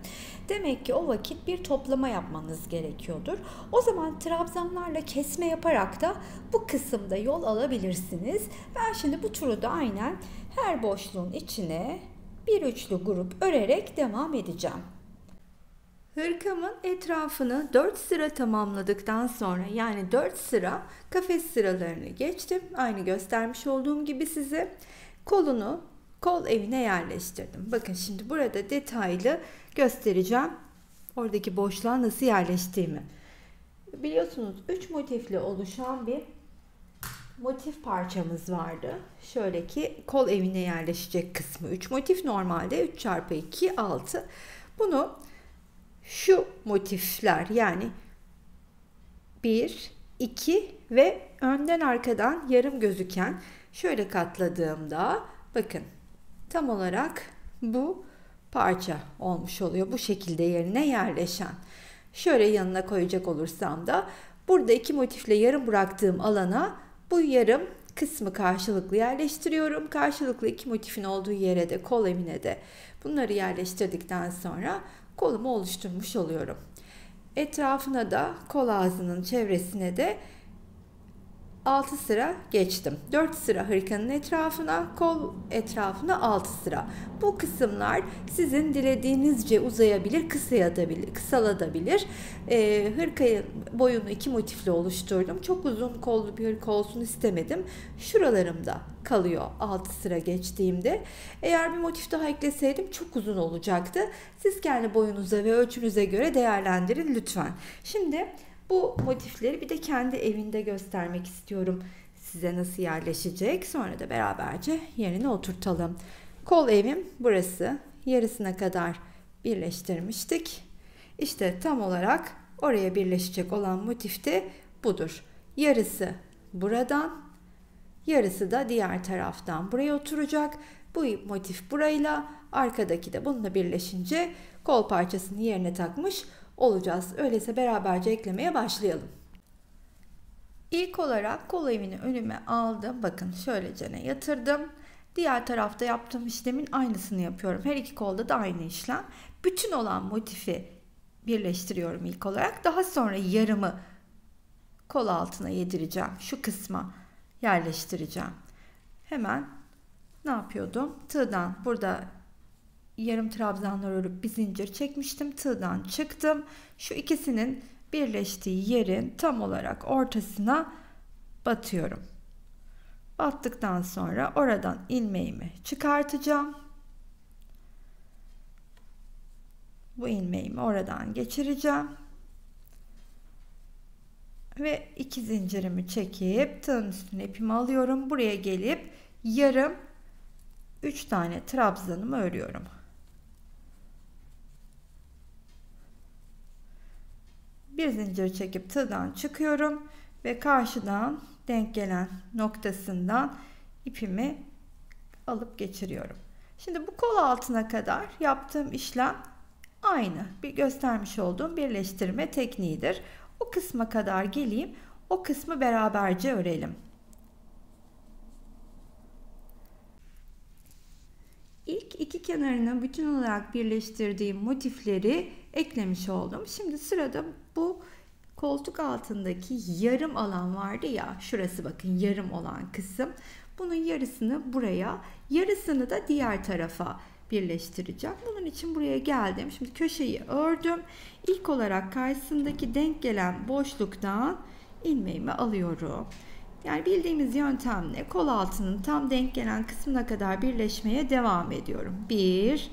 Demek ki o vakit bir toplama yapmanız gerekiyordur. O zaman trabzanlarla kesme yaparak da bu kısımda yol alabilirsiniz. Ben şimdi bu turu da aynen her boşluğun içine bir üçlü grup örerek devam edeceğim. Hırkamın etrafını 4 sıra tamamladıktan sonra, yani 4 sıra kafes sıralarını geçtim. Aynı göstermiş olduğum gibi size kolunu kol evine yerleştirdim. Bakın şimdi burada detaylı göstereceğim oradaki boşluğa nasıl yerleştiğimi. Biliyorsunuz 3 motifle oluşan bir motif parçamız vardı. Şöyle ki kol evine yerleşecek kısmı 3 motif, normalde 3x2 6. Bunu şu motifler, yani 1, 2 ve önden arkadan yarım gözüken şöyle katladığımda bakın tam olarak bu parça olmuş oluyor. Bu şekilde yerine yerleşen. Şöyle yanına koyacak olursam da burada 2 motifle yarım bıraktığım alana bu yarım kısmı karşılıklı yerleştiriyorum. Karşılıklı 2 motifin olduğu yere de, kol evine de bunları yerleştirdikten sonra kolumu oluşturmuş oluyorum. Etrafına da kol ağzının çevresine de 6 sıra geçtim. 4 sıra hırkanın etrafına, kol etrafına 6 sıra. Bu kısımlar sizin dilediğinizce uzayabilir, kısalabilir. Hırkayı boyunu 2 motifle oluşturdum. Çok uzun kollu bir hırka olsun istemedim. Şuralarımda kalıyor 6 sıra geçtiğimde. Eğer bir motif daha ekleseydim çok uzun olacaktı. Siz kendi boyunuza ve ölçünüze göre değerlendirin lütfen. Şimdi bu motifleri bir de kendi evinde göstermek istiyorum. Size nasıl yerleşecek. Sonra da beraberce yerine oturtalım. Kol evim burası. Yarısına kadar birleştirmiştik. İşte tam olarak oraya birleşecek olan motif de budur. Yarısı buradan, yarısı da diğer taraftan buraya oturacak. Bu motif burayla, arkadaki de bununla birleşince kol parçasını yerine takmış olacağız. Öyleyse beraberce eklemeye başlayalım. İlk olarak kol evini önüme aldım. Bakın şöylece yatırdım. Diğer tarafta yaptığım işlemin aynısını yapıyorum. Her iki kolda da aynı işlem. Bütün olan motifi birleştiriyorum ilk olarak. Daha sonra yarımı kol altına yedireceğim. Şu kısma yerleştireceğim. Hemen ne yapıyordum? Tığdan burada yarım trabzanlar örüp bir zincir çekmiştim. Tığdan çıktım. Şu ikisinin birleştiği yerin tam olarak ortasına batıyorum. Battıktan sonra oradan ilmeğimi çıkartacağım. Bu ilmeğimi oradan geçireceğim. Ve iki zincirimi çekip tığın üstüne ipimi alıyorum. Buraya gelip yarım 3 tane trabzanımı örüyorum. Bir zincir çekip tığdan çıkıyorum ve karşıdan denk gelen noktasından ipimi alıp geçiriyorum. Şimdi bu kol altına kadar yaptığım işlem aynı. Bir göstermiş olduğum birleştirme tekniğidir. O kısma kadar geleyim. O kısmı beraberce örelim. İlk iki kenarını bütün olarak birleştirdiğim motifleri eklemiş oldum. Şimdi sırada bu koltuk altındaki yarım alan vardı ya, şurası bakın yarım olan kısım. Bunun yarısını buraya, yarısını da diğer tarafa birleştireceğim. Bunun için buraya geldim. Şimdi köşeyi ördüm. İlk olarak karşısındaki denk gelen boşluktan ilmeğimi alıyorum. Yani bildiğimiz yöntemle kol altının tam denk gelen kısmına kadar birleşmeye devam ediyorum. 1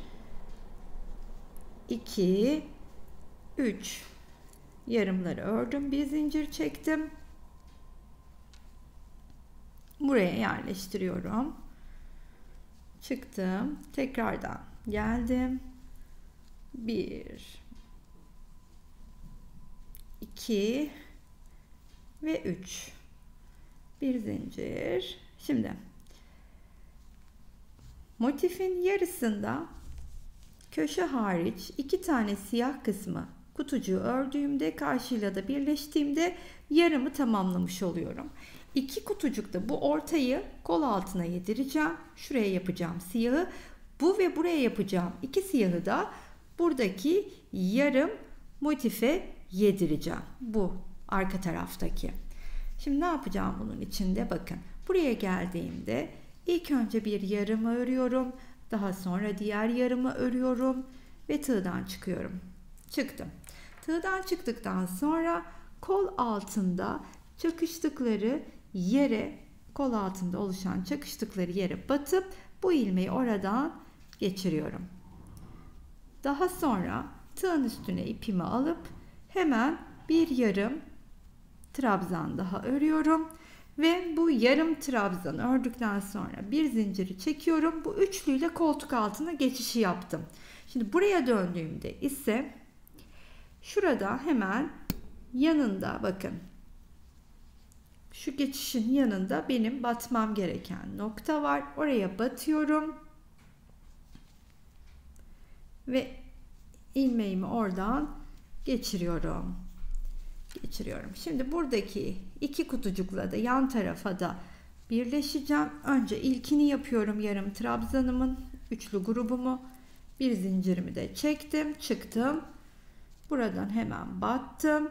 2 3 yarımları ördüm. Bir zincir çektim. Buraya yerleştiriyorum. Çıktım. Tekrardan geldim. 1 2 ve 3 bir zincir. Şimdi motifin yarısında köşe hariç 2 tane siyah kısmı kutucuğu ördüğümde, karşıyla da birleştiğimde yarımı tamamlamış oluyorum. 2 kutucukta bu ortayı kol altına yedireceğim. Şuraya yapacağım siyahı. Bu ve buraya yapacağım 2 siyahı da buradaki yarım motife yedireceğim. Bu arka taraftaki. Şimdi ne yapacağım bunun içinde? Bakın buraya geldiğimde ilk önce bir yarımı örüyorum. Daha sonra diğer yarımı örüyorum ve tığdan çıkıyorum. Çıktım. Tığdan çıktıktan sonra kol altında çakıştıkları yere, kol altında oluşan çakıştıkları yere batıp bu ilmeği oradan geçiriyorum. Daha sonra tığın üstüne ipimi alıp hemen bir yarım trabzan daha örüyorum ve bu yarım trabzan ördükten sonra bir zinciri çekiyorum. Bu üçlüyle koltuk altına geçişi yaptım. Şimdi buraya döndüğümde ise şurada hemen yanında bakın şu geçişin yanında benim batmam gereken nokta var. Oraya batıyorum ve ilmeğimi oradan geçiriyorum. Şimdi buradaki iki kutucukla da yan tarafa da birleşeceğim. Önce ilkini yapıyorum, yarım trabzanımın üçlü grubumu. Bir zincirimi de çektim, çıktım. Buradan hemen battım.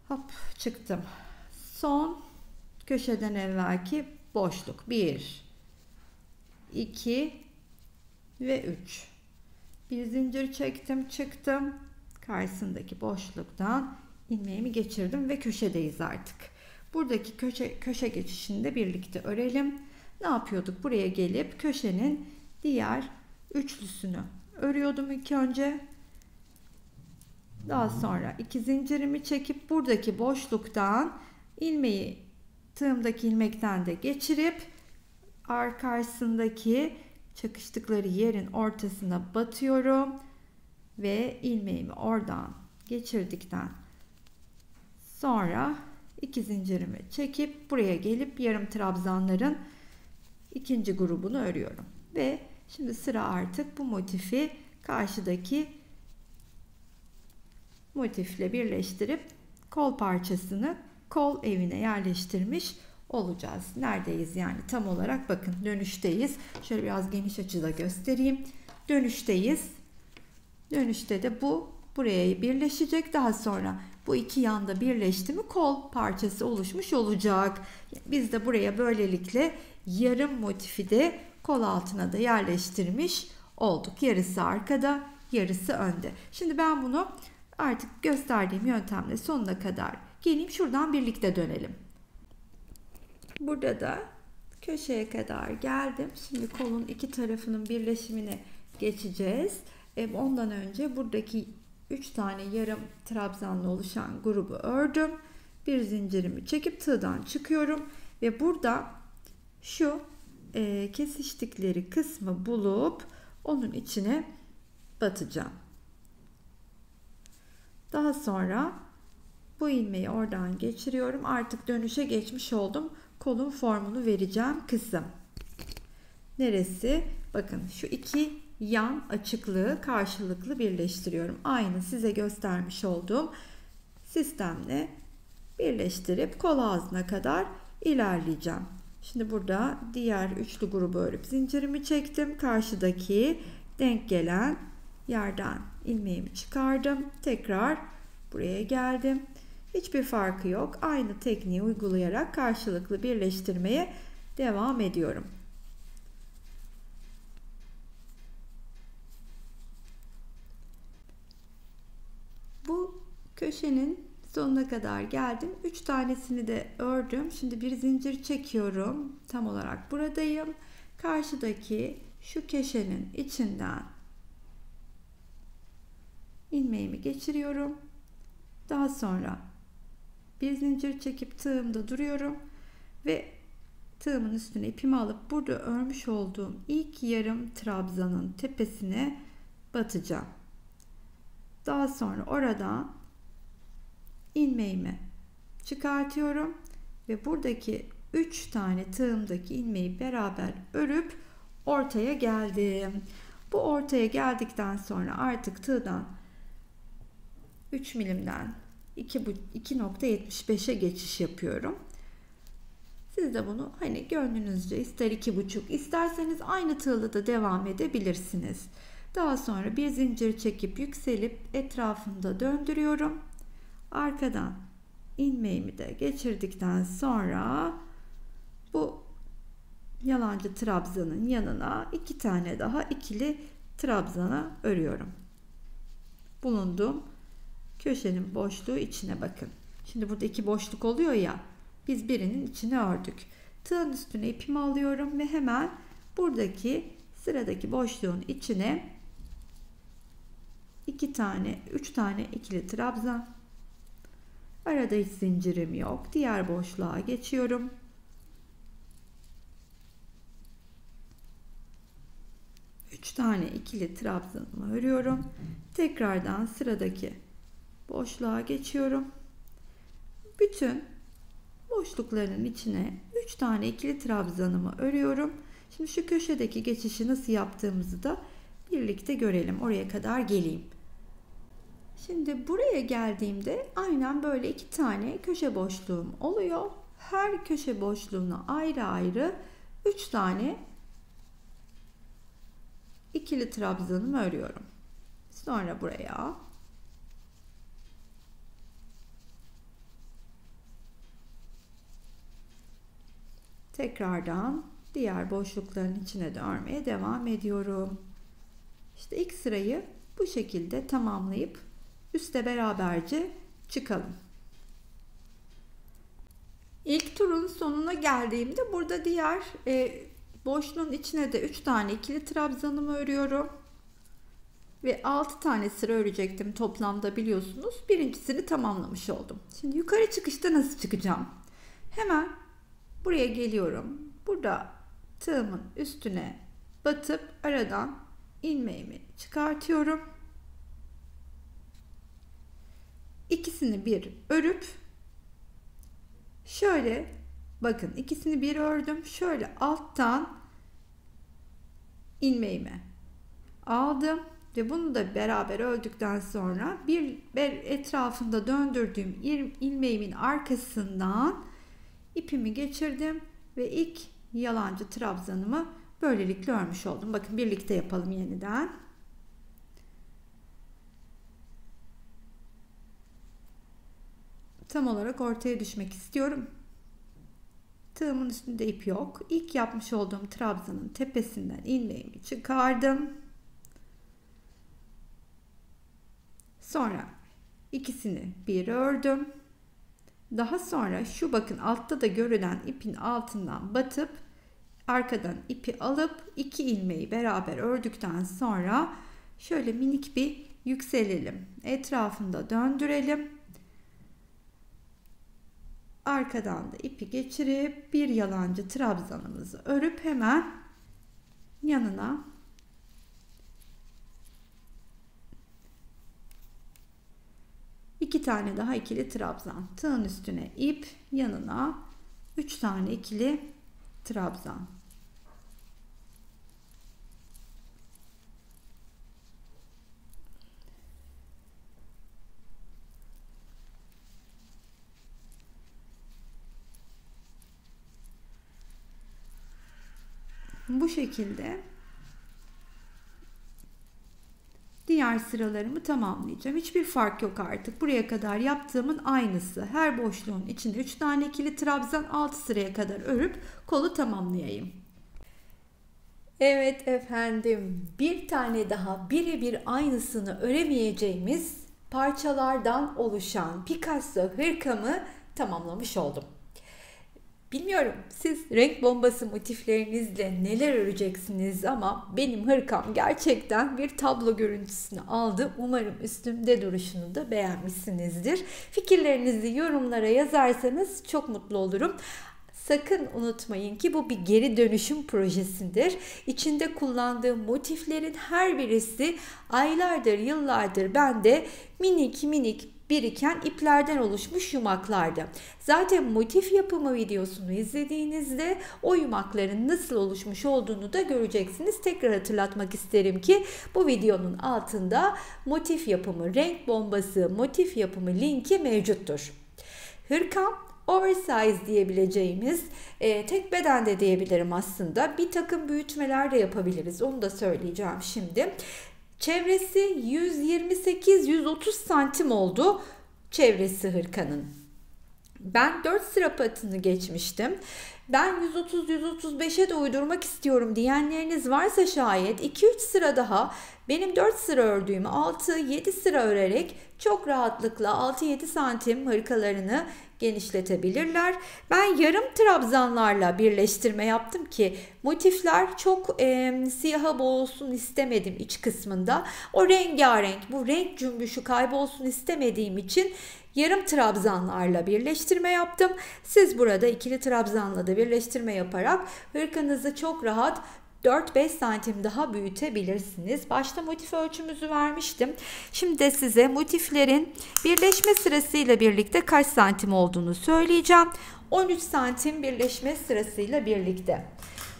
Hop çıktım. son köşeden evvelki boşluk. 1, 2 ve 3. Bir zincir çektim, çıktım. Karşısındaki boşluktan ilmeğimi geçirdim ve köşedeyiz artık. Buradaki köşe geçişini de birlikte örelim. Ne yapıyorduk? Buraya gelip köşenin diğer üçlüsünü örüyordum ilk önce. Daha sonra 2 zincirimi çekip buradaki boşluktan ilmeği tığımdaki ilmekten de geçirip karşısındaki çakıştıkları yerin ortasına batıyorum ve ilmeğimi oradan geçirdikten sonra 2 zincirimi çekip buraya gelip yarım trabzanların ikinci grubunu örüyorum ve şimdi sıra artık bu motifi karşıdaki motifle birleştirip kol parçasını kol evine yerleştirmiş olacağız. Neredeyiz yani tam olarak? Bakın dönüşteyiz. Şöyle biraz geniş açıda göstereyim. Dönüşteyiz. Dönüşte de bu buraya birleşecek. Daha sonra bu iki yanda birleşti mi kol parçası oluşmuş olacak. Biz de buraya böylelikle yarım motifi de kol altına da yerleştirmiş olduk. Yarısı arkada, yarısı önde. Şimdi ben bunu artık gösterdiğim yöntemle sonuna kadar geleyim. Şuradan birlikte dönelim. Burada da köşeye kadar geldim. Şimdi kolun iki tarafının birleşimine geçeceğiz. Ondan önce buradaki 3 tane yarım trabzanla oluşan grubu ördüm. Bir zincirimi çekip tığdan çıkıyorum ve burada şu kesiştikleri kısmı bulup onun içine batacağım. Daha sonra bu ilmeği oradan geçiriyorum. Artık dönüşe geçmiş oldum. Kolun formunu vereceğim kısım. Neresi? Bakın şu iki yan açıklığı karşılıklı birleştiriyorum. Aynı size göstermiş olduğum sistemle birleştirip kol ağzına kadar ilerleyeceğim. Şimdi burada diğer üçlü grubu örüp zincirimi çektim. Karşıdaki denk gelen yerden ilmeğimi çıkardım. Tekrar buraya geldim. Hiçbir farkı yok. Aynı tekniği uygulayarak karşılıklı birleştirmeye devam ediyorum. Bu köşenin sonuna kadar geldim. 3 tanesini de ördüm. Şimdi bir zincir çekiyorum. Tam olarak buradayım. Karşıdaki şu köşenin içinden ilmeğimi geçiriyorum. Daha sonra bir zincir çekip tığımda duruyorum ve tığımın üstüne ipimi alıp burada örmüş olduğum ilk yarım trabzanın tepesine batacağım. Daha sonra oradan ilmeğimi çıkartıyorum ve buradaki 3 tane tığımdaki ilmeği beraber örüp ortaya geldim. Bu ortaya geldikten sonra artık tığdan 3 milimden 2.75'e geçiş yapıyorum. Siz de bunu hani gönlünüzce ister 2.5 isterseniz aynı tığla da devam edebilirsiniz. Daha sonra bir zincir çekip yükselip etrafında döndürüyorum. Arkadan ilmeğimi de geçirdikten sonra bu yalancı trabzanın yanına 2 tane daha ikili trabzana örüyorum. Bulunduğum köşenin boşluğu içine bakın. Şimdi burada 2 boşluk oluyor ya. Biz birinin içine ördük. Tığın üstüne ipimi alıyorum ve hemen buradaki sıradaki boşluğun içine 3 tane ikili trabzan. Arada hiç zincirim yok. Diğer boşluğa geçiyorum. Üç tane ikili trabzanımı örüyorum. Tekrardan sıradaki boşluğa geçiyorum. Bütün boşlukların içine 3 tane ikili trabzanımı örüyorum. Şimdi şu köşedeki geçişi nasıl yaptığımızı da birlikte görelim. Oraya kadar geleyim. Şimdi buraya geldiğimde aynen böyle 2 tane köşe boşluğum oluyor. Her köşe boşluğuna ayrı ayrı 3 tane ikili trabzanımı örüyorum. Sonra buraya Tekrardan diğer boşlukların içine de örmeye devam ediyorum. İşte ilk sırayı bu şekilde tamamlayıp üste beraberce çıkalım. İlk turun sonuna geldiğimde burada diğer boşluğun içine de 3 tane ikili trabzanımı örüyorum. Ve 6 tane sıra örecektim toplamda, biliyorsunuz. Birincisini tamamlamış oldum. Şimdi yukarı çıkışta nasıl çıkacağım? Hemen buraya geliyorum. Burada tığımın üstüne batıp aradan ilmeğimi çıkartıyorum. İkisini bir örüp şöyle bakın, ikisini bir ördüm. Şöyle alttan ilmeğimi aldım ve bunu da beraber ördükten sonra bir etrafında döndürdüğüm ilmeğimin arkasından ipimi geçirdim ve ilk yalancı trabzanımı böylelikle örmüş oldum. Bakın, birlikte yapalım yeniden. Tam olarak ortaya düşmek istiyorum. Tığımın üstünde ip yok. İlk yapmış olduğum trabzanın tepesinden ilmeğimi çıkardım. Sonra ikisini bir ördüm. Daha sonra şu bakın altta da görülen ipin altından batıp arkadan ipi alıp iki ilmeği beraber ördükten sonra şöyle minik bir yükselelim. Etrafında döndürelim. Arkadan da ipi geçirip bir yalancı trabzanımızı örüp hemen yanına iki tane daha ikili trabzan. Tığın üstüne ip, yanına 3 tane ikili trabzan. Bu şekilde diğer sıralarımı tamamlayacağım. Hiçbir fark yok artık. Buraya kadar yaptığımın aynısı. Her boşluğun içine 3 tane ikili trabzan, 6 sıraya kadar örüp kolu tamamlayayım. Evet efendim, bir tane daha birebir aynısını öremeyeceğimiz parçalardan oluşan Picasso hırkamı tamamlamış oldum. Bilmiyorum siz renk bombası motiflerinizle neler öreceksiniz ama benim hırkam gerçekten bir tablo görüntüsünü aldı. Umarım üstümde duruşunu da beğenmişsinizdir. Fikirlerinizi yorumlara yazarsanız çok mutlu olurum. Sakın unutmayın ki bu bir geri dönüşüm projesidir. İçinde kullandığım motiflerin her birisi aylardır, yıllardır bende minik minik biriken iplerden oluşmuş yumaklardı. Zaten motif yapımı videosunu izlediğinizde o yumakların nasıl oluşmuş olduğunu da göreceksiniz. Tekrar hatırlatmak isterim ki bu videonun altında motif yapımı, renk bombası motif yapımı linki mevcuttur. Hırkam oversize diyebileceğimiz, tek beden de diyebilirim aslında. Bir takım büyütmeler de yapabiliriz. Onu da söyleyeceğim şimdi. Çevresi 128-130 santim oldu çevresi hırkanın. Ben 4 sıra patını geçmiştim. Ben 130-135'e de uydurmak istiyorum diyenleriniz varsa şayet 2-3 sıra daha benim 4 sıra ördüğümü 6-7 sıra örerek çok rahatlıkla 6-7 santim hırkalarını genişletebilirler. Ben yarım trabzanlarla birleştirme yaptım ki motifler çok siyaha boğulsun istemedim iç kısmında. O rengarenk, bu renk cümbüşü kaybolsun istemediğim için yarım trabzanlarla birleştirme yaptım. Siz burada ikili trabzanla da birleştirme yaparak hırkanızı çok rahat 4-5 santim daha büyütebilirsiniz. Başta motif ölçümüzü vermiştim. Şimdi de size motiflerin birleşme sırasıyla birlikte kaç santim olduğunu söyleyeceğim. 13 santim birleşme sırasıyla birlikte.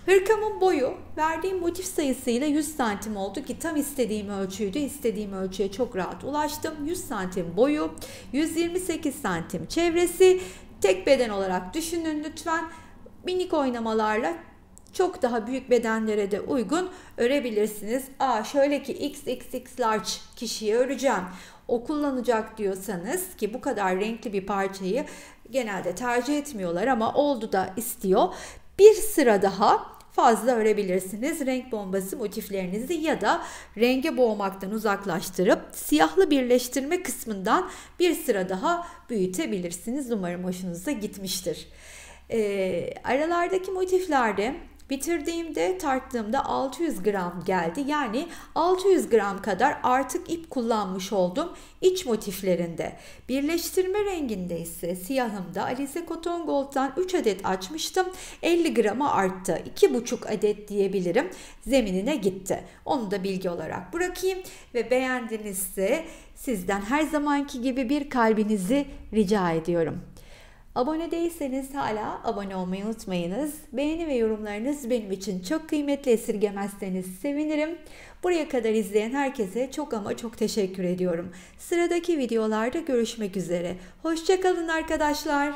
Hırkamın boyu verdiğim motif sayısıyla 100 santim oldu ki tam istediğim ölçüydü. İstediğim ölçüye çok rahat ulaştım. 100 santim boyu, 128 santim çevresi. Tek beden olarak düşünün lütfen. Minik oynamalarla çok daha büyük bedenlere de uygun örebilirsiniz. Şöyle ki XXX large kişiye öreceğim, o kullanacak diyorsanız, ki bu kadar renkli bir parçayı genelde tercih etmiyorlar ama oldu da istiyor. Bir sıra daha fazla örebilirsiniz renk bombası motiflerinizi ya da renge boğmaktan uzaklaştırıp siyahlı birleştirme kısmından bir sıra daha büyütebilirsiniz. Umarım hoşunuza gitmiştir. Aralardaki motiflerde bitirdiğimde tarttığımda 600 gram geldi. Yani 600 gram kadar artık ip kullanmış oldum iç motiflerinde. Birleştirme renginde ise siyahımda Alize Cotton Gold'dan 3 adet açmıştım. 50 grama arttı. 2,5 adet diyebilirim. Zeminine gitti. Onu da bilgi olarak bırakayım ve beğendinizse sizden her zamanki gibi bir kalbinizi rica ediyorum. Abone değilseniz hala abone olmayı unutmayınız. Beğeni ve yorumlarınız benim için çok kıymetli, esirgemezseniz sevinirim. Buraya kadar izleyen herkese çok ama çok teşekkür ediyorum. Sıradaki videolarda görüşmek üzere. Hoşça kalın arkadaşlar.